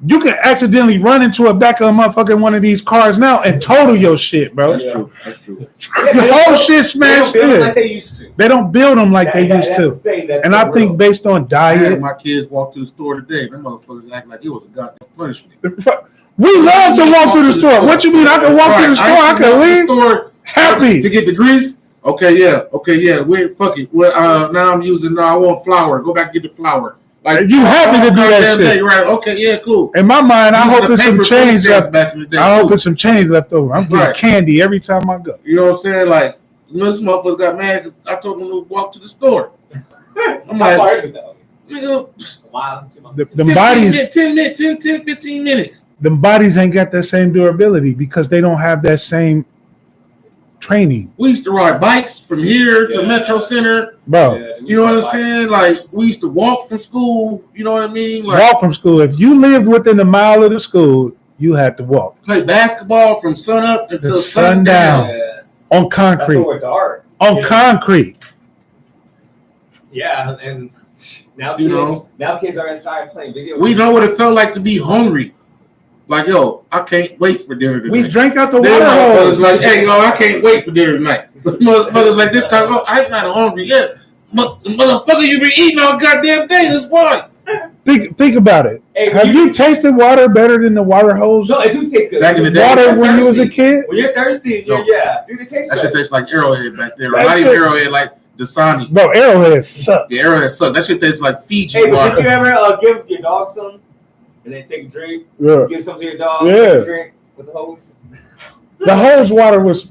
You can accidentally run into a back of a motherfucking one of these cars now and total your shit, bro. That's true. That's true. Your whole shit smashed They don't build them in. like they used to. They don't build them like they used to. And I think based on I had diet, my kids walk to the store today. Them motherfuckers act like it was a goddamn punishment. we love to walk to the store. What you mean? I can walk to the store. I can leave happy to get the grease. Okay, yeah. Wait, fuck it. Well, now I'm using. I want flour. Go back and get the flour. Like you happy to do that shit, day, right? Okay, yeah, cool. In my mind, I hope there's some change left. Back in the day, I hope there's some change left over. I'm getting candy every time I go. You know what I'm saying? Like, this motherfuckers got mad because I told them to walk to the store. I'm like, how far is it though? The bodies, 15 minutes. The bodies ain't got that same durability because they don't have that same training. We used to ride bikes from here to Metro Center, bro. You know what I'm saying? Like, we used to walk from school. You know what I mean? Like, walk from school. If you lived within a mile of the school, you had to walk. Play basketball from sun up until sundown on concrete. That's when we're dark. On concrete. Yeah, and now kids are inside playing video games. We know what it felt like to be hungry. Like, yo, I can't wait for dinner tonight. We drank out the water hose. Like, hey, yo, I can't wait for dinner tonight. Motherfuckers like this time, I'm not hungry yet. Motherfucker, you been eating all goddamn day. That's why. Think about it. Hey, have you tasted water better than the water hose? No, it do taste good. Back in the day, water when you was a kid. When you're thirsty, dude, it tastes. That shit tastes like Arrowhead back there. Not even Arrowhead, like Dasani. Bro, Arrowhead sucks. The Arrowhead sucks. That shit tastes like Fiji water. But did you ever give your dog some and then take a drink? Yeah. Give some to your dog. Take a drink with the hose. The hose water was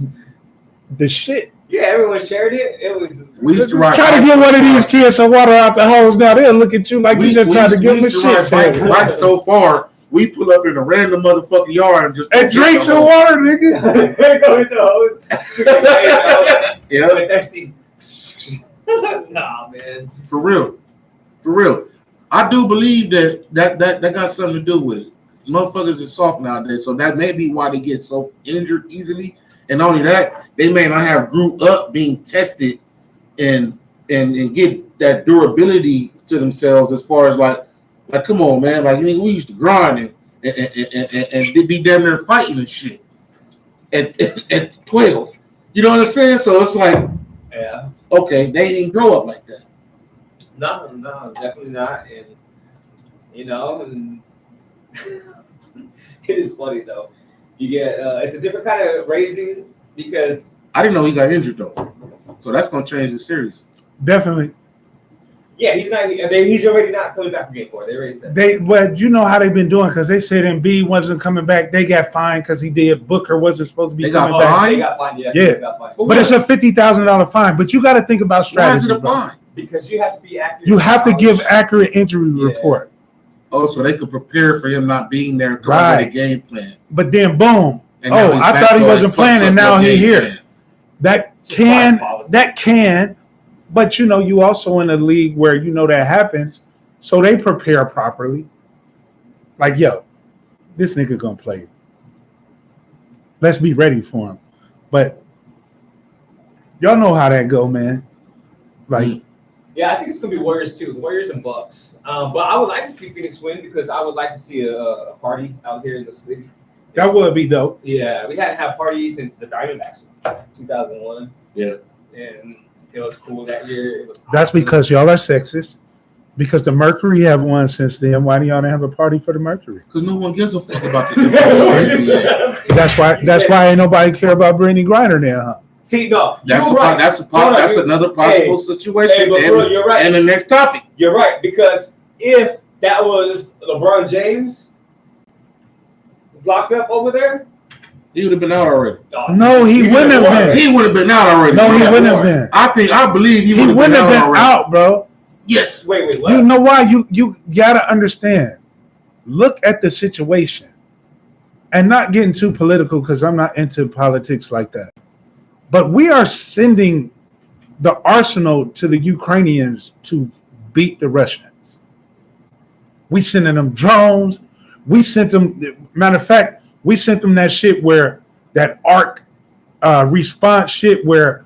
the shit. Yeah, everyone shared it. It was. We used to try to get one of these kids some water out the hose. Now they'll look at you like you just tried to give them a shit. Right so far, we pull up in a random motherfucking yard and just drink some water, nigga. Go hit the hose. Yeah. Thirsty. Nah, man. For real. I do believe that got something to do with it. Motherfuckers are soft nowadays, so that may be why they get so injured easily. And not only that, they may not have grew up being tested and get that durability to themselves as far as like come on, man. Like, I mean, we used to grind and be damn near fighting and shit at 12. You know what I'm saying? So it's like, yeah, okay, they didn't grow up like that. No, definitely not. And and it is funny though. You get it's a different kind of raising because I didn't know he got injured though, so that's gonna change the series. Definitely. Yeah, he's not. He's already not coming back from Game 4. They already said. But you know how they've been doing because they said Embiid wasn't coming back. They got fined because he did. Booker wasn't supposed to be coming back. They got fined. Yeah. Got fined. But it's a $50,000 fine. But you got to think about strategy. Why is it a fine? Because you have to be accurate. You have to give accurate injury report. Oh, so they could prepare for him not being there and come up with a game plan. But then, boom. I thought he wasn't playing, and now he's here. That can. But you also in a league where that happens, so they prepare properly. Like, yo, this nigga gonna play. Let's be ready for him. But y'all know how that go, man. Like, yeah, I think it's gonna be Warriors too, Warriors and Bucks. But I would like to see Phoenix win because I would like to see a party out here in the city. That would be dope. Yeah, we hadn't had parties since the Diamondbacks, 2001. Yeah, and it was cool that year. That's because y'all are sexist. Because the Mercury have won since then. Why do y'all not have a party for the Mercury? Because no one gives a fuck about the That's why ain't nobody care about Brittany Griner now, huh? See, no, that's another possible situation. You're right. And the next topic. You're right, because if that was LeBron James locked up over there, he would have been out already. No, he wouldn't have been. He would have been out already. No, he wouldn't have been. I believe he wouldn't have been out, bro. Yes. Wait, what? You know why? You gotta understand. Look at the situation. And not getting too political because I'm not into politics like that. But we are sending the arsenal to the Ukrainians to beat the Russians. We sending them drones. We sent them, matter of fact, we sent them that shit where that arc response shit where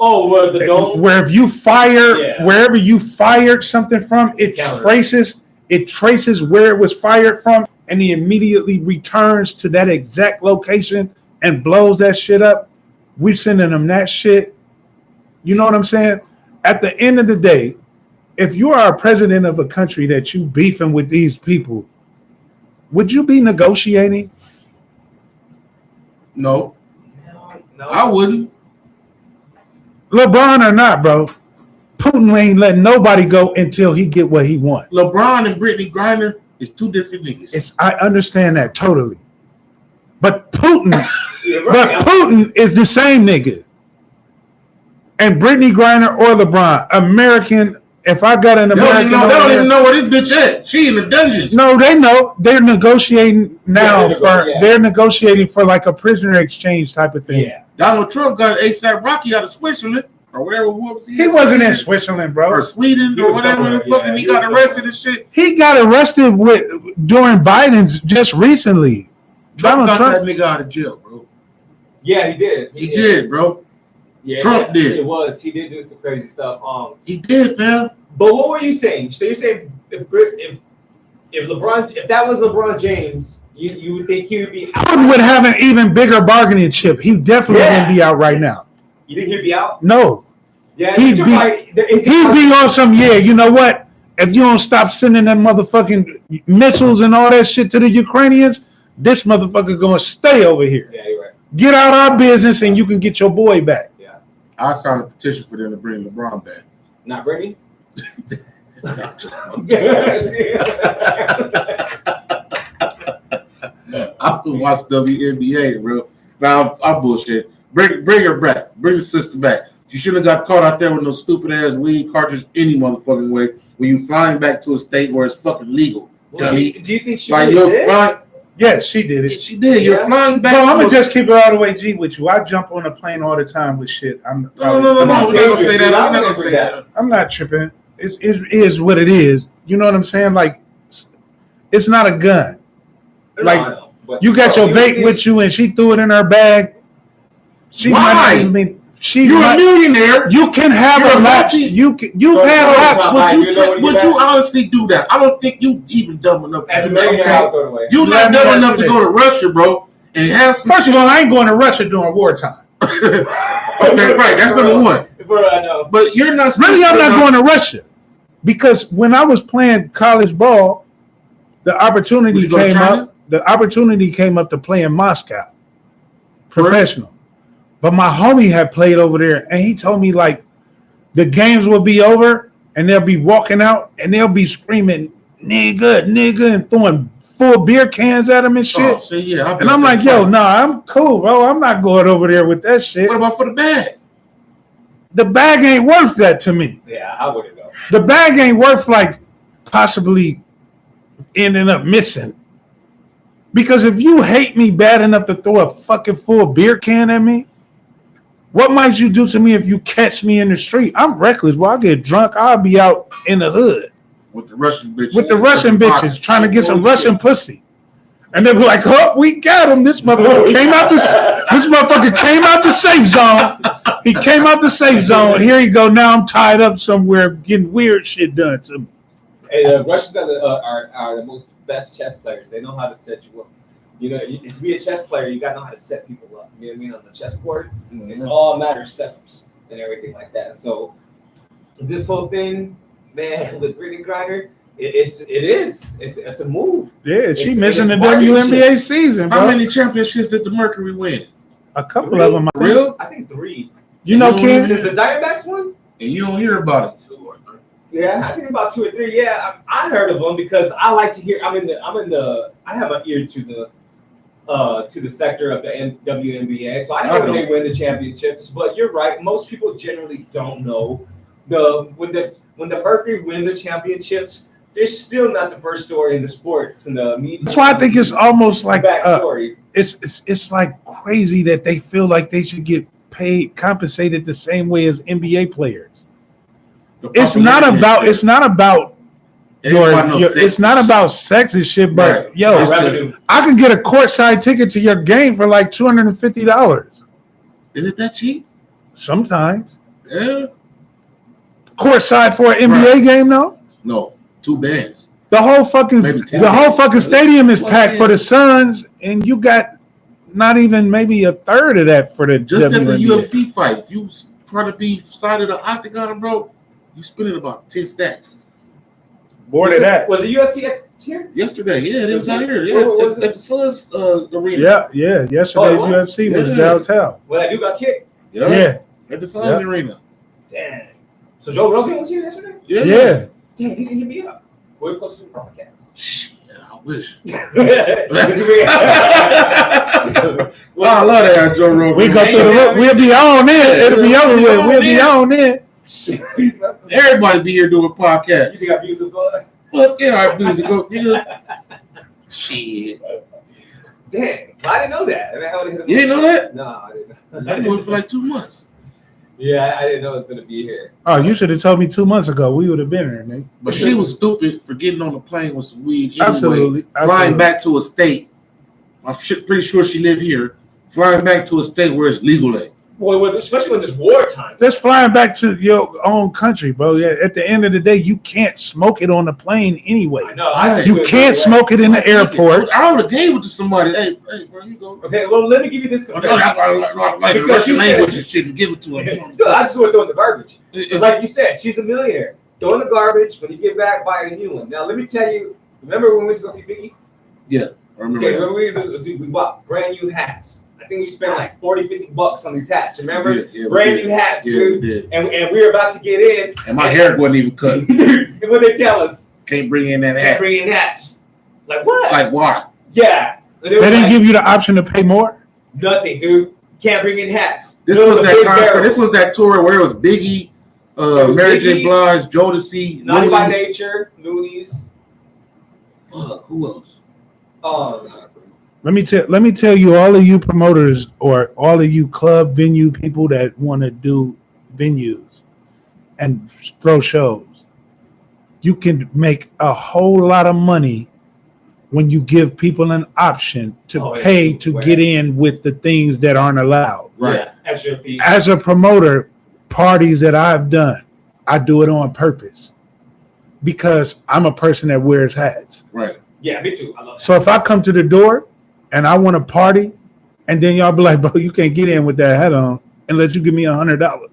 the dome? Where if you fire wherever you fired something from, it traces where it was fired from and he immediately returns to that exact location and blows that shit up, we sending him that shit. You know what I'm saying? At the end of the day, if you are a president of a country that you beefing with these people, would you be negotiating? No, No. I wouldn't. LeBron or not, bro, Putin ain't letting nobody go until he get what he want. LeBron and Brittany Griner is two different niggas. I understand that totally. But Putin, You're right. Putin is the same nigga. And Brittany Griner or LeBron, American. If I got an American, they don't even know where this bitch at. She in the dungeons. No, they know. They're negotiating now Yeah, they're negotiating for like a prisoner exchange type of thing. Yeah. Donald Trump got ASAP Rocky out of Switzerland or wherever. What was he? He wasn't in Switzerland, bro. Or Sweden or whatever the fuck, and he got arrested and shit. He got arrested during Biden's just recently. Trump got that nigga out of jail, bro. Yeah, he did. He did, bro. Yeah, Trump did. It was. He did do some crazy stuff. He did, fam. But what were you saying? So you're saying if that was LeBron James, you would think he would be out? Putin would have an even bigger bargaining chip. He definitely wouldn't be out right now. You think he'd be out? No. Yeah, He'd be on some, you know what? If you don't stop sending them motherfucking missiles and all that shit to the Ukrainians, this motherfucker gonna stay over here. Yeah, you're right. Get out our business and you can get your boy back. Yeah. I signed a petition for them to bring LeBron back. Not ready? I could watch WNBA, bro. Now I'm bullshit. Bring her back. Bring the sister back. You shouldn't have got caught out there with no stupid ass weed cartridge any motherfucking way when you flying back to a state where it's fucking legal. Well, do you think she like really you're flying? Yes, she did it. She did. You're flying back. Bro, I'm gonna just keep it all the way G with you. I jump on a plane all the time with shit. No. We're not gonna say that. I'm not gonna say that. I'm not tripping. It is what it is. You know what I'm saying? Like, it's not a gun. Like, you got your vape with you and she threw it in her bag. Why? You're a millionaire. You can have a lapse. You've had lapse. Would you honestly do that? I don't think you even dumb enough to do that. You're not dumb enough to go to Russia, bro. And have some. First of all, I ain't going to Russia during wartime. Okay, right. That's number one. But you're not. Really, I'm not going to Russia because when I was playing college ball, the opportunity came up. The opportunity came up to play in Moscow, professional. But my homie had played over there, and he told me like the games will be over, and they'll be walking out, and they'll be screaming "nigga," and throwing full beer cans at him and shit. So yeah, and I'm like, yo, I'm cool, bro. I'm not going over there with that shit. What about for the bag? The bag ain't worth that to me. Yeah, I wouldn't go. The bag ain't worth like possibly ending up missing. Because if you hate me bad enough to throw a fucking full beer can at me, what might you do to me if you catch me in the street? I'm reckless. Well, I get drunk. I'll be out in the hood. With the Russian bitches. With the Russian bitches trying to get some Russian pussy. And they'll be like, oh, we got him. This motherfucker came out this motherfucker came out the safe zone. He came out the safe zone. Here you go. Now I'm tied up somewhere getting weird shit done to me. Hey, the Russians are the most best chess players. They know how to set you up. You know, to be a chess player, you gotta know how to set people up. You know what I mean? On the chessboard, it's all a matter of setups and everything like that. So this whole thing, man, with Brittany Griner, it's a move. Yeah, she missing the WNBA season, bro. How many championships did the Mercury win? A couple of them. Real? I think 3. You know, Ken? Is the Diamondbacks one? And you don't hear about it. 2 or 3. Yeah, I think about 2 or 3. Yeah, I heard of them because I like to hear. I have an ear to the sector of the WNBA, so I know when they win the championships. But you're right; most people generally don't know when the Mercury win the championships. They're still not the first story in the sports and the media. That's why I think it's almost like backstory. It's like crazy that they feel like they should get compensated the same way as NBA players. It's not about it's not about sex and shit, but right. Yo, I can get a courtside ticket to your game for like $250. Is it that cheap? Sometimes. Yeah. Courtside for an NBA game, though? No, 2 bands. The whole fucking stadium is packed for the Suns, and you got not even maybe a third of that for the just WNBA. at the UFC fight. If you try to be side of the octagon, bro, you spending about 10 stacks. More than that. Was the UFC here? Yesterday, yeah, it was out here. Yeah, at the Suns arena. Yeah. Yesterday's UFC was downtown. Well, that dude got kicked. Yeah. At the Suns arena. Damn. So Joe Rogan was here yesterday? Yeah. Damn, he didn't hit me up. We're supposed to do podcasts. Shit, I wish. I I love that Joe Rogan. We go through the we'll be on it. It'll be over with. We'll be on it. Everybody be here doing podcasts. You think I views with God? Fuck yeah, I views go. Nigga. Shit. Damn, I didn't know that. You didn't know that? No, I didn't know. I knew it for like 2 months. Yeah, I didn't know it was going to be here. Oh, you should have told me 2 months ago. We would have been here, Nick. But she was stupid for getting on the plane with some weed anyway. Absolutely. Flying back to a state. I'm pretty sure she lived here. Flying back to a state where it's legal at. Well, especially when there's wartime. Just flying back to your own country, bro. Yeah, at the end of the day, you can't smoke it on the plane anyway. I know. You can't smoke it in the airport. I would have gave it to somebody. Hey, bro, you go. Okay, well, let me give you this confession. Like the Russian language and shit and give it to him. I just want to throw in the garbage. It's like you said, she's a millionaire. Throw in the garbage. When you get back, buy a new one. Now, let me tell you, remember when we went to go see Biggie? Yeah, I remember. Okay, we bought brand new hats. I think we spent like $40-$50 on these hats. Remember? Yeah, brand new hats, dude. We and we were about to get in. And my hair wasn't even cut. Dude, and what they tell us? Can't bring in that hat. Can't bring in hats. Like what? Like why? Yeah. They didn't give you the option to pay more? Nothing, dude. Can't bring in hats. This was that concert. This was that tour where it was Biggie, Mary J. Blige, Jodeci, Naughty by Nature, Loonies. Fuck, who else? Let me tell you, all of you promoters or all of you club venue people that want to do venues and throw shows, you can make a whole lot of money when you give people an option to pay to get in with the things that aren't allowed. Right. Yeah, extra fees. As a promoter, parties that I've done, I do it on purpose because I'm a person that wears hats. Right. Yeah, me too. I love that. So if I come to the door and I want to party, and then y'all be like, bro, you can't get in with that hat on unless you give me $100.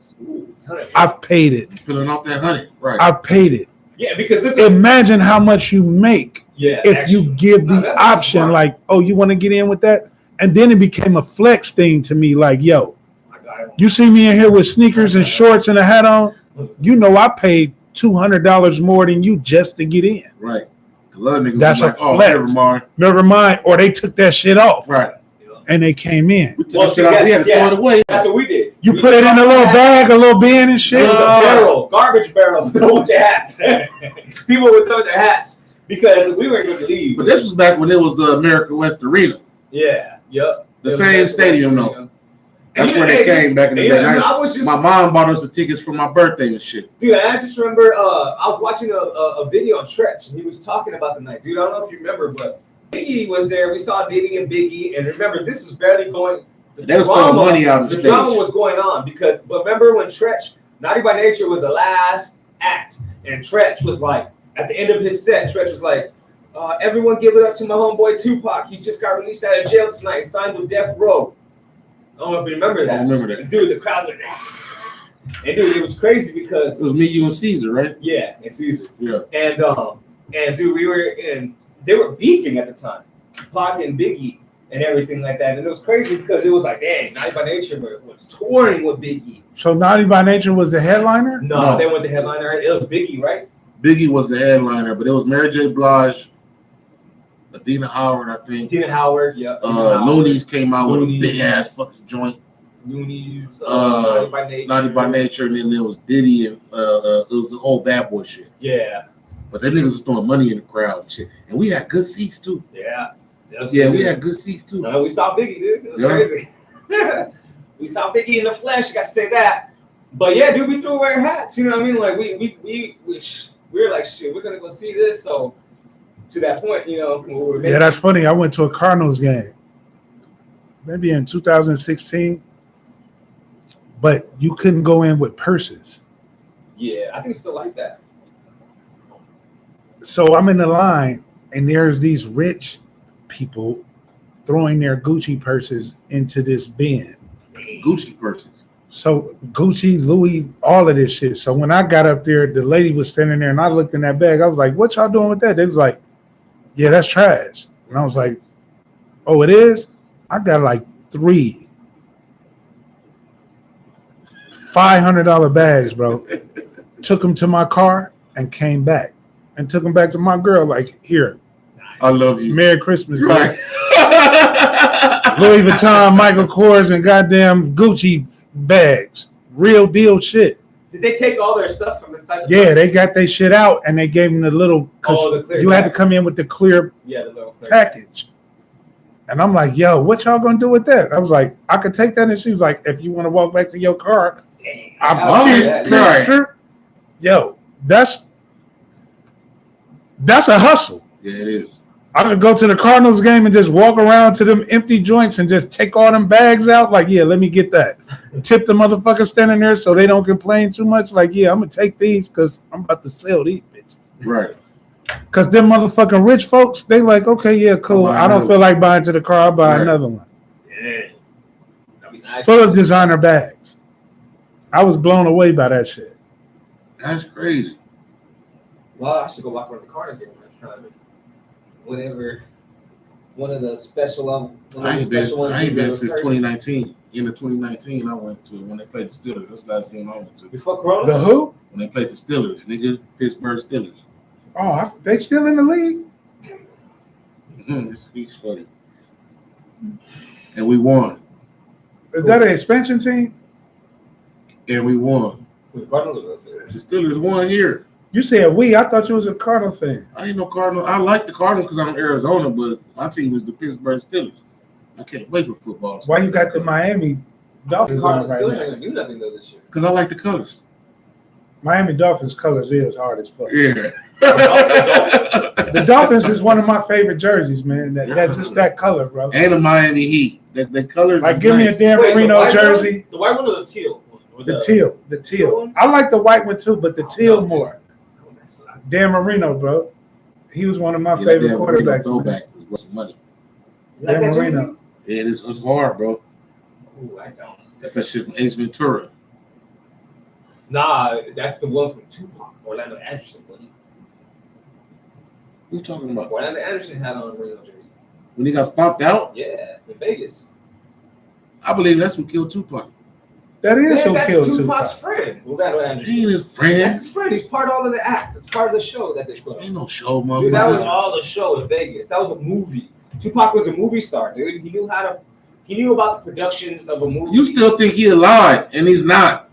I've paid it. Filling off that $100. Right. I've paid it. Yeah, because imagine how much you make if you give the option, smart. like, oh, you want to get in with that? And then it became a flex thing to me, like, yo, you see me in here with sneakers and shorts and a hat on, you know I paid $200 more than you just to get in. Right. That's a flex. Never mind. Or they took that shit off. Right. And they came in. We had to throw it away. That's what we did. You put it in a little bag, a little bin and shit. It was a barrel, garbage barrel, with their hats. People would throw their hats because we weren't going to leave. But this was back when it was the America West Arena. Yeah. Yep. The same stadium, though. That's where they came back in the day. My mom bought us the tickets for my birthday and shit. Dude, I just remember I was watching a video on Tretch, and he was talking about the night. Dude, I don't know if you remember, but Biggie was there. We saw Diddy and Biggie, and remember, this is barely going. They was throwing money out on the stage. The drama was going on because, but remember when Tretch, Naughty by Nature was the last act, and Tretch was like, at the end of his set, Tretch was like, everyone give it up to my homeboy Tupac. He just got released out of jail tonight, signed with Death Row. I don't know if you remember that. I remember that. Dude, the crowd was like, and dude, it was crazy because it was me, you, and Caesar, right? Yeah, and Caesar. Yeah. And dude, they were beefing at the time, Pac and Biggie and everything like that. And it was crazy because it was like, dang, Naughty by Nature was touring with Biggie. So Naughty by Nature was the headliner? No, they weren't the headliner. It was Biggie, right? Biggie was the headliner, but it was Mary J. Blige, Adina Howard, I think. Adina Howard, yeah. Loonies came out with a big ass fucking joint. Loonies, Naughty by Nature. Naughty by Nature, and then there was Diddy, and it was the whole Bad Boy shit. Yeah. But them niggas was throwing money in the crowd and shit. And we had good seats too. Yeah. We had good seats too. No, we saw Biggie, dude. It was crazy. We saw Biggie in the flesh, you got to say that. But yeah, dude, we threw away our hats. You know what I mean? Like we were like, shit, we're gonna go see this. So to that point, you know, yeah, that's funny. I went to a Cardinals game, maybe in 2016, but you couldn't go in with purses. Yeah, I think it's still like that. So I'm in the line, and there's these rich people throwing their Gucci purses into this bin. Gucci purses. So Gucci, Louis, all of this shit. So when I got up there, the lady was standing there, and I looked in that bag. I was like, "What y'all doing with that?" They was like, "Yeah, that's trash." And I was like, "Oh, it is." I got like 3 $500 bags, bro. Took them to my car and came back, and took them back to my girl. Like, here, I love you. Merry Christmas, bro. Right. Louis Vuitton, Michael Kors, and goddamn Gucci bags. Real deal shit. Did they take all their stuff from inside? Yeah, they got their shit out, and they gave them the little. The clear you had to come in with the clear the little clear package. And I'm like, yo, what y'all gonna do with that? I was like, I could take that. And she was like, if you want to walk back to your car, Dang, I'll picture. Yo, that's a hustle. Yeah, it is. I could go to the Cardinals game and just walk around to them empty joints and just take all them bags out. Like, yeah, let me get that. Tip the motherfucker standing there so they don't complain too much. Like, yeah, I'm gonna take these because I'm about to sell these bitches. Right. Because them motherfucking rich folks, they like, okay, yeah, cool. I don't feel like buying to the car. I'll buy another one. Yeah. That'd be nice. Full of designer bags. I was blown away by that shit. That's crazy. Well, I should go walk around the car again next time. Whenever one of the special I ain't been since 2019. In the 2019, I went to when they played the Steelers. That's the last game I went to. Before Corona? The who? When they played the Steelers, nigga, Pittsburgh Steelers. Oh, they still in the league? He's funny. And we won. Is that an expansion team? And we won. The Cardinals. The Steelers won here. You said we. I thought you was a Cardinal fan. I ain't no Cardinal. I like the Cardinals because I'm in Arizona, but my team is the Pittsburgh Steelers. I can't wait for football. Why you got the Miami Dolphins on right Steelers now? ain't gonna do nothing though this year. Because I like the colors. Miami Dolphins colors is hard as fuck. Yeah. The Dolphins is one of my favorite jerseys, man. That just that color, bro. And the Miami Heat. The colors. Like, give me a Dan Marino jersey. The white one or the teal? The teal. I like the white one too, but the teal more. Dan Marino, bro. He was one of my favorite quarterbacks. Throwback is worth some money. Dan Marino. Yeah, it's hard, bro. Ooh, I don't. That's that shit from Ace Ventura. Nah, that's the one from Tupac, Orlando Anderson. Buddy. Who you talking about? Orlando Anderson had on a Marino jersey. When he got stomped out? Yeah, in Vegas. I believe that's what killed Tupac. That is who killed Tupac's Tupac. friend. Orlando Anderson. He ain't his friend. That's his friend. He's part of all of the act. It's part of the show that they put on. Ain't no show, motherfucker. Dude, that was all the show in Vegas. That was a movie. Tupac was a movie star, dude. He knew about the productions of a movie. You still think he alive, and he's not.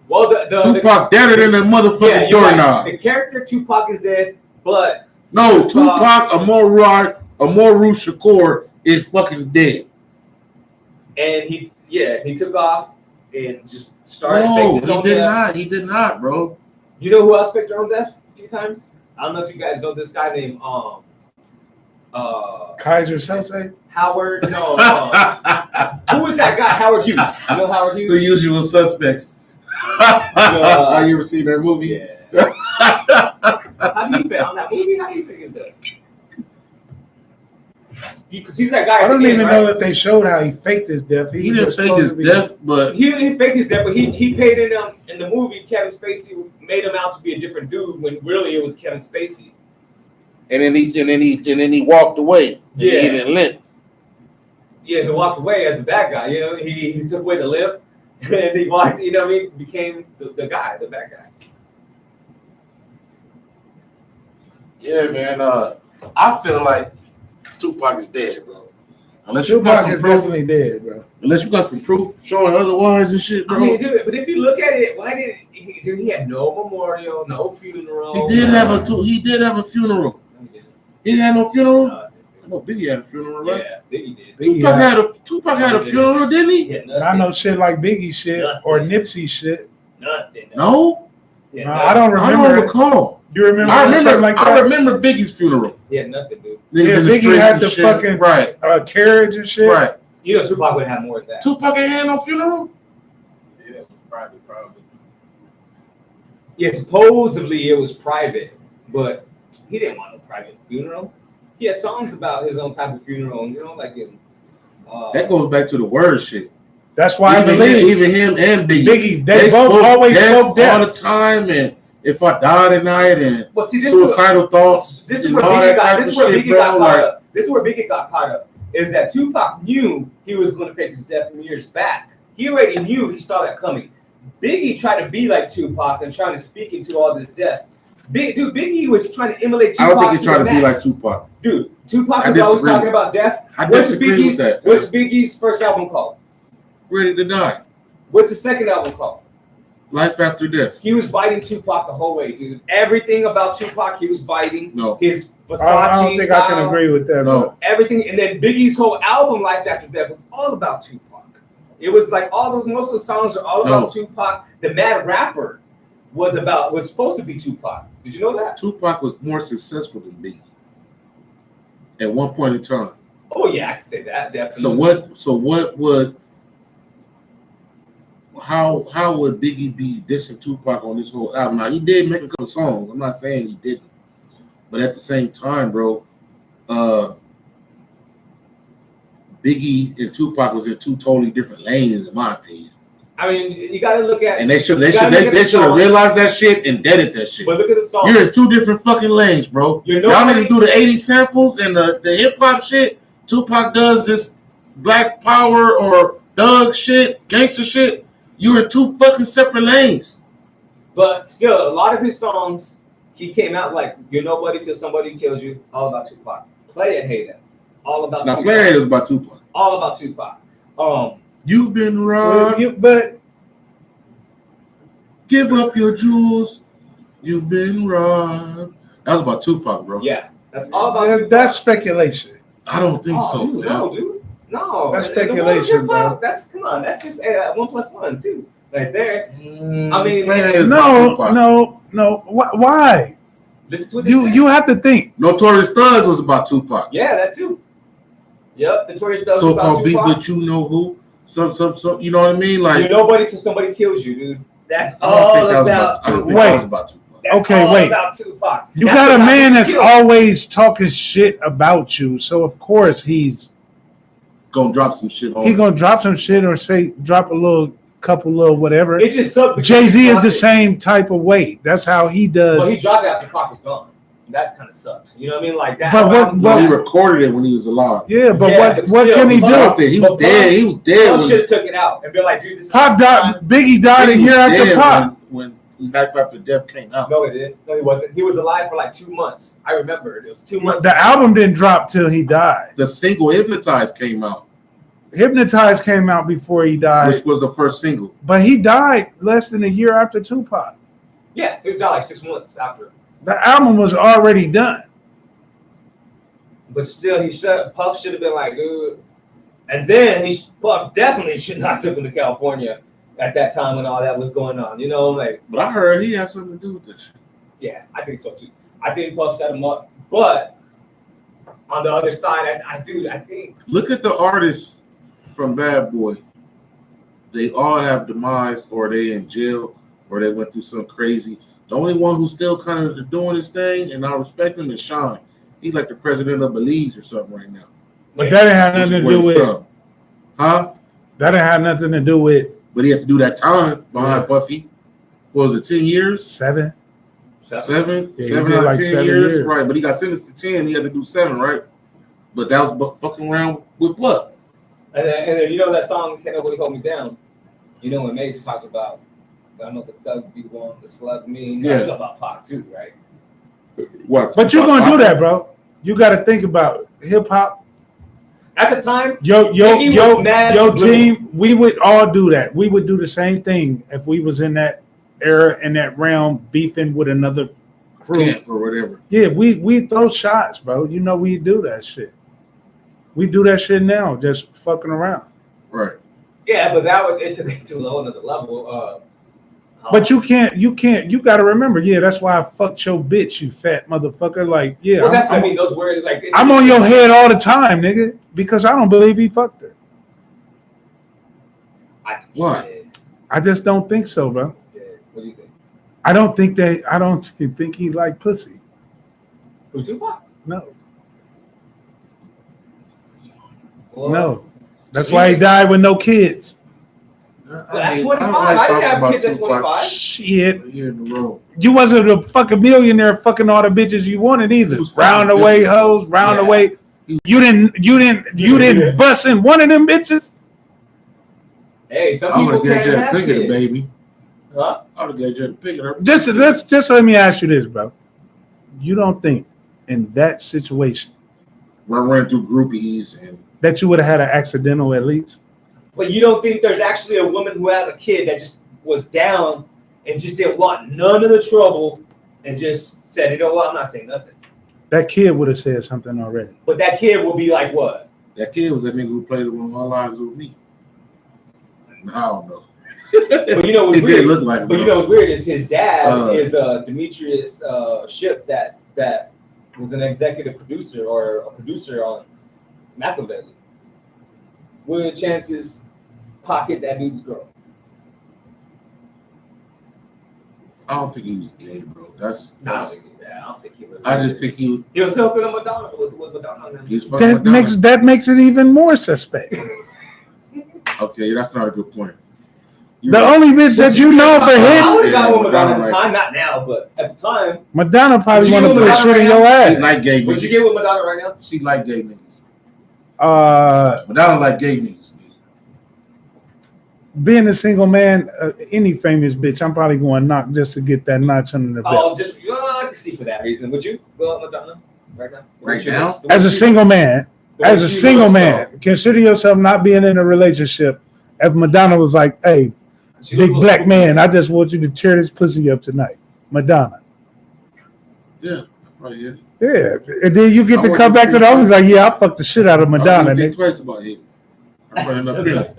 Well, Tupac deader than the motherfucking doorknob. Right. The character Tupac is dead, but no, Tupac Amaru Shakur is fucking dead. And he took off and just started. No, he did not, bro. You know who else faked their own death a few times? I don't know if you guys know this guy named Kaiser Sose? Howard. No, who was that guy? Howard Hughes. You know Howard Hughes? The Usual Suspects. You ever seen that movie? Yeah. How do you feel on that movie? How do you think of that? Because he's that guy. I don't even know if they showed how he faked his death. He didn't fake his death, but he didn't fake his death. But he paid in the movie. Kevin Spacey made him out to be a different dude when really it was Kevin Spacey. And then he walked away. Yeah. He didn't limp. Yeah, he walked away as the bad guy. You know, he took away the limp, and he walked. You know what I mean? Became the guy, the bad guy. Yeah, man. I feel like Tupac is dead, bro. Unless you Tupac got some is proof, definitely dead, bro. unless you got some proof showing otherwise and shit, bro. I mean, dude, but if you look at it, why didn't he? Dude, he had no memorial, no funeral. He did have a funeral. He didn't have no funeral. No, Biggie had a funeral, right? Yeah, Biggie did. Tupac had a funeral, didn't he? Not no shit like Biggie shit or Nipsey shit. Nothing. No. Yeah, no, I don't remember. I don't recall. You remember? I remember Biggie's funeral. Yeah, nothing, dude. Yeah, Biggie had the fucking right carriage and shit. Right. You know, Tupac would have more than that. Tupac ain't had no funeral. Yeah, that's private, probably. Yeah, supposedly it was private, but he didn't want no private funeral. He had songs about his own type of funeral, you know, like in. That goes back to the word shit. That's why even I believe even him and Biggie, they both always spoke death all the time, and if I die tonight, and well, see, suicidal thoughts. This is where Biggie got caught up. Is that Tupac knew he was going to fake his death from years back. He already knew. He saw that coming. Biggie tried to be like Tupac and trying to speak into all this death. Biggie was trying to emulate Tupac. I don't think he tried to be like Tupac. Dude, Tupac was always talking about death. What's Biggie's first album called? Ready to Die. What's the second album called? Life After Death. He was biting Tupac the whole way, dude. Everything about Tupac, he was biting. No. His Versace I don't think style, I can agree with that. No. Everything, and then Biggie's whole album, Life After Death, was all about Tupac. It was like most of the songs are all about Tupac. The Mad Rapper was supposed to be Tupac. Did you know that? Tupac was more successful than Biggie at one point in time. Oh yeah, I can say that definitely. How would Biggie be dissing Tupac on this whole album? Now he did make a couple songs. I'm not saying he didn't, but at the same time, bro, Biggie and Tupac was in two totally different lanes, in my opinion. I mean, you got to look at, and they should have realized that shit and deaded that shit. But look at the songs. You're in two different fucking lanes, bro. Y'all niggas do the 80s samples and the hip hop shit. Tupac does this Black Power or thug shit, gangster shit. You're in two fucking separate lanes. But still, a lot of his songs, he came out like "You're Nobody Till Somebody Kills You," all about Tupac. Play It, Hate It, all about Tupac. Now Play It is about Tupac. All about Tupac. You've been robbed, but give up your jewels. You've been robbed. That was about Tupac, bro. Yeah, that's all about Tupac. That's speculation. I don't think so. Dude, no, dude. No. That's speculation, bro. That's 1 + 1 too. Right there. I mean, no. Why? Listen to you have to think. Notorious Thugs was about Tupac. Yeah, that too. Yep, Notorious Thugs. So-called beef with you know who. Some. You know what I mean? Like You're Nobody Till Somebody Kills You, dude. That's all about Tupac. Wait. About Tupac. You got a man that's always talking shit about you, so of course he's gonna drop some shit. He's gonna drop some shit or drop a couple whatever. It just sucked. Jay-Z is the same type of way. That's how he does. Well, he dropped it after Pac was gone. That kind of sucks. You know what I mean? Like that. But he recorded it when he was alive. Yeah, but what can he do? He was dead. He was dead. Should have took it out and be like, dude, this Pac died. Biggie died a year after Pac. When Life After Death came out. No, it didn't. No, he wasn't. He was alive for like 2 months. I remember it was 2 months. The album didn't drop till he died. The single "Hypnotized" came out. Hypnotized came out before he died, which was the first single. But he died less than a year after Tupac. Yeah, he died like 6 months after. The album was already done. But still, Puff should have been like, dude. And then Puff definitely should not have took him to California at that time when all that was going on. You know, like. But I heard he had something to do with this. Yeah, I think so too. I think Puff set him up. But on the other side, I think. Look at the artists from Bad Boy. They all have demise, or they in jail, or they went through some crazy. The only one who's still kind of doing his thing, and I respect him, is Sean. He's like the president of Belize or something right now. But that didn't have nothing to do with. Huh? That didn't have nothing to do with. But he had to do that time behind Buffy. What was it, 10 years? 7. 7? Yeah, 7 out of like 10 years? Right, but he got sentenced to 10. He had to do 7, right? But that was fucking around with what? And then you know that song, Can't Nobody Hold Me Down? You know when Mace talks about, I know the thug be the one to slug me. That's about Pac too, right? What? But you're going to do that, bro. You got to think about hip-hop. At the time, your team, we would all do that. We would do the same thing if we was in that era, in that realm, beefing with another crew or whatever. Yeah, we throw shots, bro. You know we do that shit. We do that shit now, just fucking around. Right. Yeah, but it took it to a whole another level. But you got to remember, that's why I fucked your bitch, you fat motherfucker. Like, well, that's what I mean. Those words, like, I'm on your head all the time, nigga, because I don't believe he fucked her. What? I just don't think so, bro. What do you think? I don't think he like pussy. Who, Tupac? No. Well, No. That's why he died with no kids. At 25, I didn't have kids at 25. Shit. Year in a row. You wasn't a fucking millionaire fucking all the bitches you wanted either. Round away hoes, round away. You didn't bust in one of them bitches. Hey, some I would people have got can't you have to pick it, kids. baby. Huh? I would have got you to pick it up. Just let me ask you this, bro. You don't think in that situation Run through groupies and that you would have had an accidental at least? But you don't think there's actually a woman who has a kid that just was down and just didn't want none of the trouble and just said, you know what, I'm not saying nothing. That kid would have said something already. But that kid will be like what? that kid was that nigga who played on All Eyes with Me. I don't know. But you know what's It weird? did look like it, But you bro. know what's weird is his dad is Demetrius Shipp that was an executive producer or a producer on Machiavelli. What are the chances pocket that dude's girl? I don't think he was gay, bro. I don't think he was. I just think he was helping Madonna with Madonna. was fucking That makes it even more suspect. Okay, that's not a good point. The only bitch that you know for I hitting would have got with Madonna at the like- time, not now, but at the time. Madonna probably Would you want to go put with shit in Madonna your right She ass. like gay Would you niggas. get with Madonna right now? She like gay niggas. Uh, Madonna like gay niggas. being a single man, any famous bitch, I'm probably going to knock just to get that notch under the belt. Oh, just I can see for that reason. Would you go with Madonna right now? Right now? As a single man, consider yourself not being in a relationship. If Madonna was like, "Hey, big black man, I just want you to tear this pussy up tonight," Madonna. Yeah, right. Yeah. Yeah, and then you get to come back to the office like, "Yeah, I fucked the shit out of Madonna." I don't think twice about it. I'm running up here.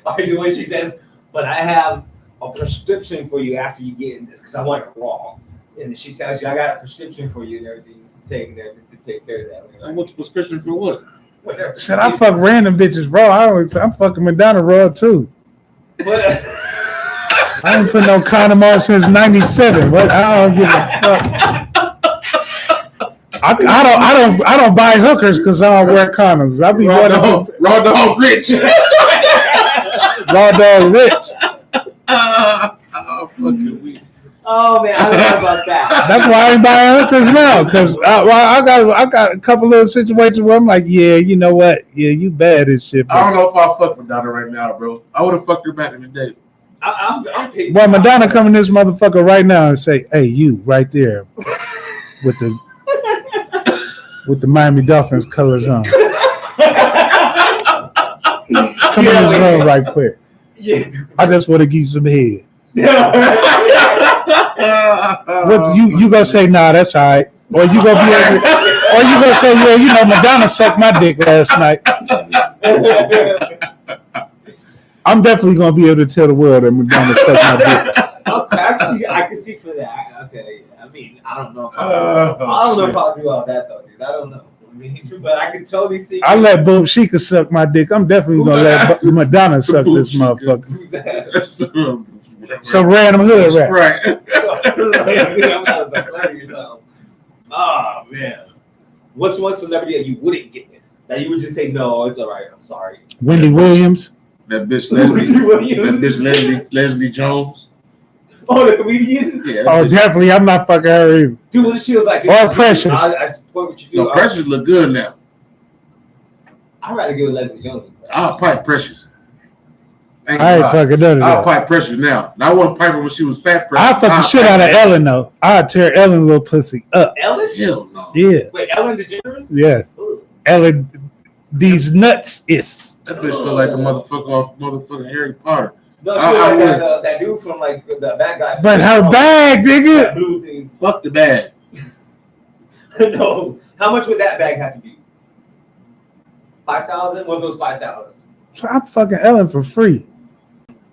I do when she says, "But I have a prescription for you after you get in this because I want it raw." And then she tells you, "I got a prescription for you and everything to take there to take care of that." I want the prescription for what? Whatever. Shit, I fuck random bitches raw. I'm fucking Madonna raw too. But, I ain't put no condom on since '97. What? I don't give a fuck. I don't buy hookers because I don't wear condoms. I be Raw raw dog rich. dog rich. Oh, fucking weak. oh man, I don't know about that. That's why I ain't buying hookers now. Cause I got a couple of situations where I'm like, yeah, you know what? Yeah, you bad as shit. I don't know if I'll fuck Madonna right now, bro. I would have fucked her back in the day. I'm picking. Well, Madonna come in this motherfucker right now and say, "Hey, you right there with the Miami Dolphins colors on. Come in this room right quick. Yeah. I just want to give you some head." What you gonna say? Nah, that's all right. Or you gonna be able, or you gonna say, "Yeah, you know, Madonna sucked my dick last night." I'm definitely gonna be able to tell the world that Madonna sucked my dick. Okay, I can see for that. Okay, I mean, I don't know. I don't know if I'll do all that though, dude. I don't know. I mean, but I can totally see. I let Boom Shika suck my dick. I'm definitely gonna let Madonna suck this motherfucker. Who's that? Some random hood rap. Right. Oh man, what's one celebrity that you wouldn't get with? That you would just say no, it's all right. I'm sorry. Wendy Williams. That bitch Leslie Jones. Oh, the comedian. Yeah. Oh, definitely. I'm not fucking her either. Dude, what she was like. Or Precious. I support what you do. No, Precious look good now. I'd rather go with Leslie Jones. I'll pipe Precious. I ain't fucking none of I'll that. pipe Precious now. I wasn't piping when she was fat. Precious. I fuck the shit out of Ellen though. I'd tear Ellen little pussy up. Ellen? Hell no. Yeah. Wait, Ellen DeGeneres? Yes. Ooh. Ellen, these nuts is. That bitch look like the motherfucker off motherfucking Harry Potter. No, she was like that dude from like the bad guy. But her bag, That nigga. blue thing. Fuck the bag. No. How much would that bag have to be? 5,000? What if it was 5,000? I'm fucking Ellen for free.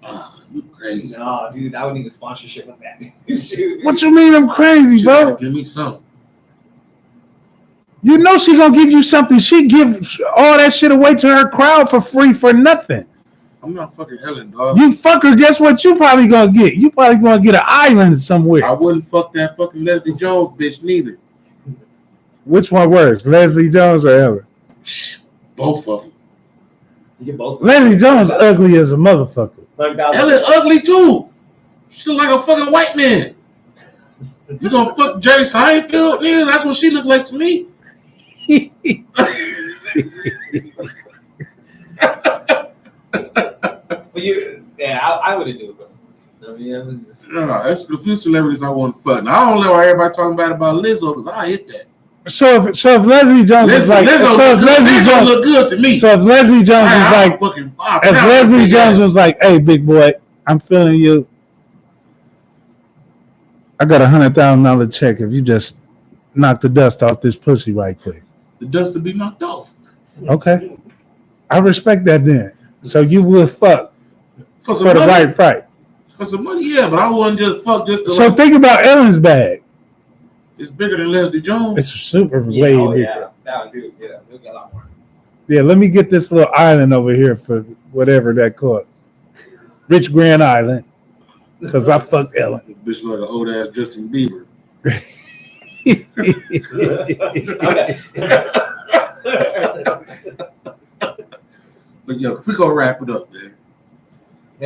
Oh, you crazy. No, dude, I would need a sponsorship with that. Shoot. What you mean I'm crazy, She bro? gotta give me something. You know she gonna give you something. She give all that shit away to her crowd for free for nothing. I'm not fucking Ellen, dog. You fucker, guess what you probably gonna get? You probably gonna get an island somewhere. I wouldn't fuck that fucking Leslie Jones bitch neither. Which one worse, Leslie Jones or Ellen? Both of them. You get both. Leslie Jones ugly as a motherfucker. Ellen ugly too. She look like a fucking white man. You gonna fuck Jerry Seinfeld, nigga? That's what she looked like to me. But I wouldn't do it. I mean, it was just... No, that's the few celebrities I want to fuck. Now, I don't know why everybody talking about Lizzo because I hit that. So if Leslie Jones is like, Lizzo look good to me. So if Leslie Jones is like, if Leslie Jones was like, hey, big boy, I'm feeling you. I got $100,000 check if you just knock the dust off this pussy right quick. The dust to be knocked off. Okay, I respect that then. So you would fuck for the right price. For some money, yeah, but I wouldn't just fuck just to. So think about Ellen's bag. It's bigger than Leslie Jones. It's super way bigger. Yeah, that would do. Yeah, it'll get a lot more. Yeah, let me get this little island over here for whatever that costs. Rich Grand Island. Because I fucked Ellen. Bitch like an old ass Justin Bieber. But yeah, we gonna wrap it up, man.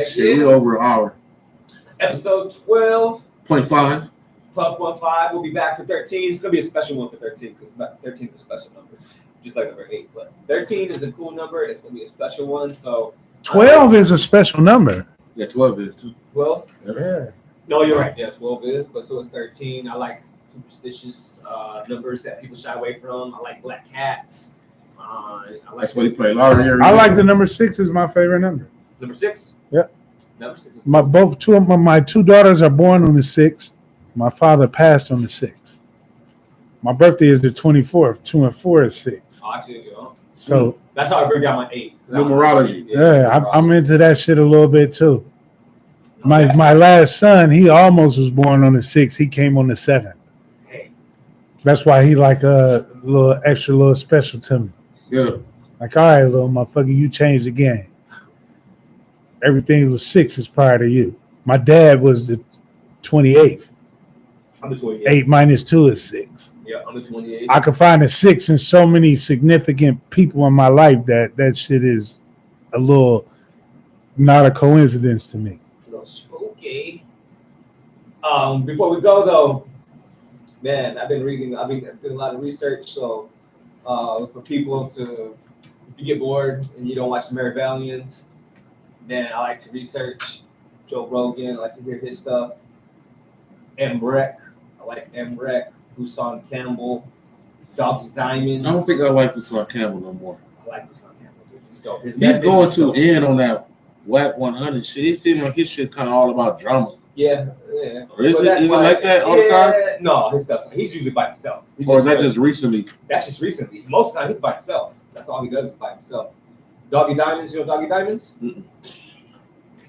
Shit, we over an hour. Episode 12.5. 12.5. We'll be back for 13. It's gonna be a special one for 13 because 13 is a special number, just like number 8. But 13 is a cool number. It's gonna be a special one. So 12 is a special number. Yeah, 12 is too. 12? Yeah. No, you're right. Yeah, 12 is, but so is 13. I like superstitious numbers that people shy away from. I like black cats. That's what he played lottery. I like the number 6 is my favorite number. Number 6? Yeah. Number 6 is my two daughters are born on the 6th. My father passed on the 6th. My birthday is the 24th. 2 and 4 is 6. Oh, actually, so that's how I bring down my 8. Numerology. Yeah, I'm into that shit a little bit too. My last son, he almost was born on the 6th. He came on the 7th. Hey. That's why he like a little extra little special to me. Yeah. Like, all right, little motherfucker, you changed the game. Everything was 6 prior to you. My dad was the 28th. I'm the 28th. 8 minus 2 is 6. Yeah, I'm the 28th. I could find a 6 in so many significant people in my life that shit is a little not a coincidence to me. A little spooky. Before we go though, man, I've been doing a lot of research. So for people to, if you get bored and you don't watch the MaryValiens, then I like to research Joe Rogan. I like to hear his stuff. Emrek. I like Emrek. Husan Campbell. Doggy Diamonds. I don't think I like Husan Campbell no more. I like Husan Campbell. He's going to end on that WAP 100 shit. It seems like his shit kind of all about drama. Yeah. Is it like that all the time? No, his stuff's he's usually by himself. Or is that just recently? That's just recently. Most of the time he's by himself. That's all he does is by himself. Doggy Diamonds, you know Doggy Diamonds? Mm-mm.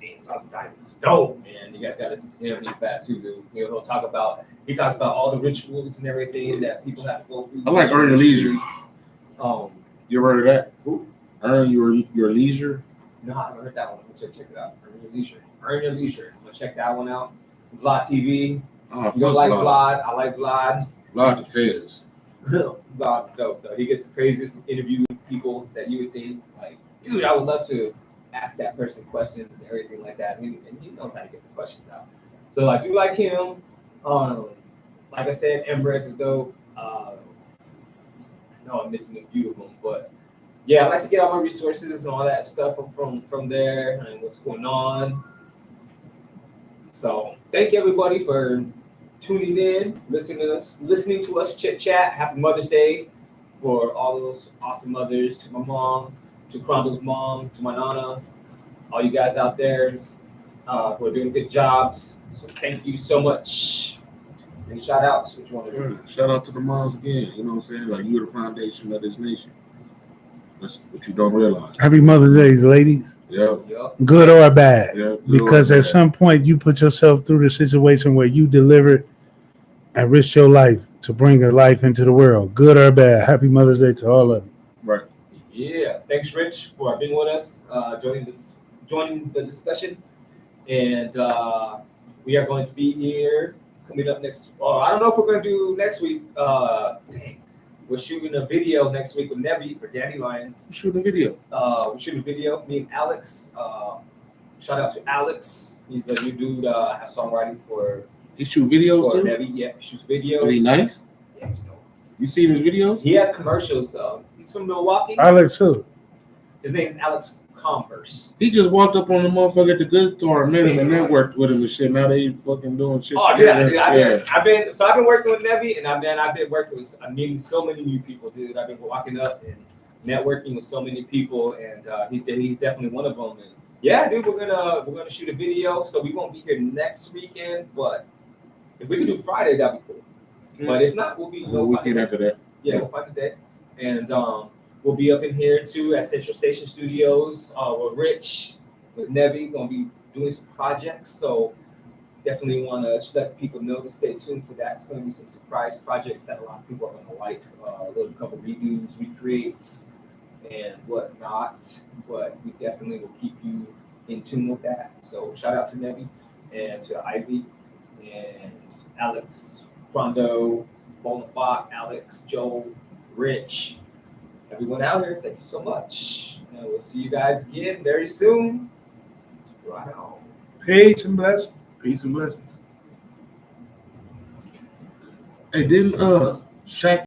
Damn, Doggy Diamonds is dope, man. You guys gotta listen to him. He's bad too, dude. He talks about all the rituals and everything that people have to go through. I like Earn Your Leisure. You ever heard of that? Who? Earn Your Leisure? No, I haven't heard that one. I'm gonna check it out. Earn Your Leisure. Earn Your Leisure. I'm gonna check that one out. Vlad TV. You like Vlad? I like Vlad. Vlad the Fez. Vlad's dope though. He gets the craziest interview with people that you would think like, dude, I would love to ask that person questions and everything like that. And he knows how to get the questions out. So I do like him. Like I said, Emrek is dope. I know I'm missing a few of them, but yeah, I like to get all my resources and all that stuff from there and what's going on. So thank you everybody for tuning in, listening to us chit chat. Happy Mother's Day for all those awesome mothers, to my mom, to Cromwell's mom, to my nana, all you guys out there who are doing good jobs. So thank you so much. Any shout outs? Which one? Shout out to the moms again. You know what I'm saying? Like, you're the foundation of this nation. That's what you don't realize. Happy Mother's Day, ladies. Yeah. Good or bad. Yeah, because at some point you put yourself through the situation where you delivered and risked your life to bring a life into the world. Good or bad. Happy Mother's Day to all of you. Right. Yeah. Thanks, Rich, for being with us, joining the discussion. And we are going to be here coming up next. I don't know if we're going to do next week. Dang. We're shooting a video next week with Nevi for MaryValiens. Shoot a video. We're shooting a video. Me and Alex. Shout out to Alex. He's a new dude. Have songwriting for. He shoot videos too. Nevi. Yeah, he shoots videos. Is he nice? Yeah, he's dope. You seen his videos? He has commercials. He's from Milwaukee. Alex who? His name's Alex Converse. He just walked up on the motherfucker at the good store and met him and networked with him and shit. Now they fucking doing shit. Oh, together. dude, I've been working with Nevi, and I've been working with, I'm meeting so many new people, dude. I've been walking up and networking with so many people, and he's definitely one of them. And yeah, dude, we're gonna shoot a video, so we won't be here next weekend, but if we can do Friday, that'd be cool. Yeah. But if not, we'll be weekend after that. Yeah, we'll find a day, and we'll be up in here too at Central Station Studios. With Rich, with Nevi, gonna be doing some projects. So definitely want to let people know to stay tuned for that. It's gonna be some surprise projects that a lot of people are gonna like. A little couple redos, recreates, and whatnot. But we definitely will keep you in tune with that. So shout out to Nevi and to Ivy and Alex, Frondo, Bonafide, Alex, Joe, Rich. Everyone out here, thank you so much. And we'll see you guys again very soon. Right on. Peace and blessings. Peace and blessings. Hey, didn't Shaq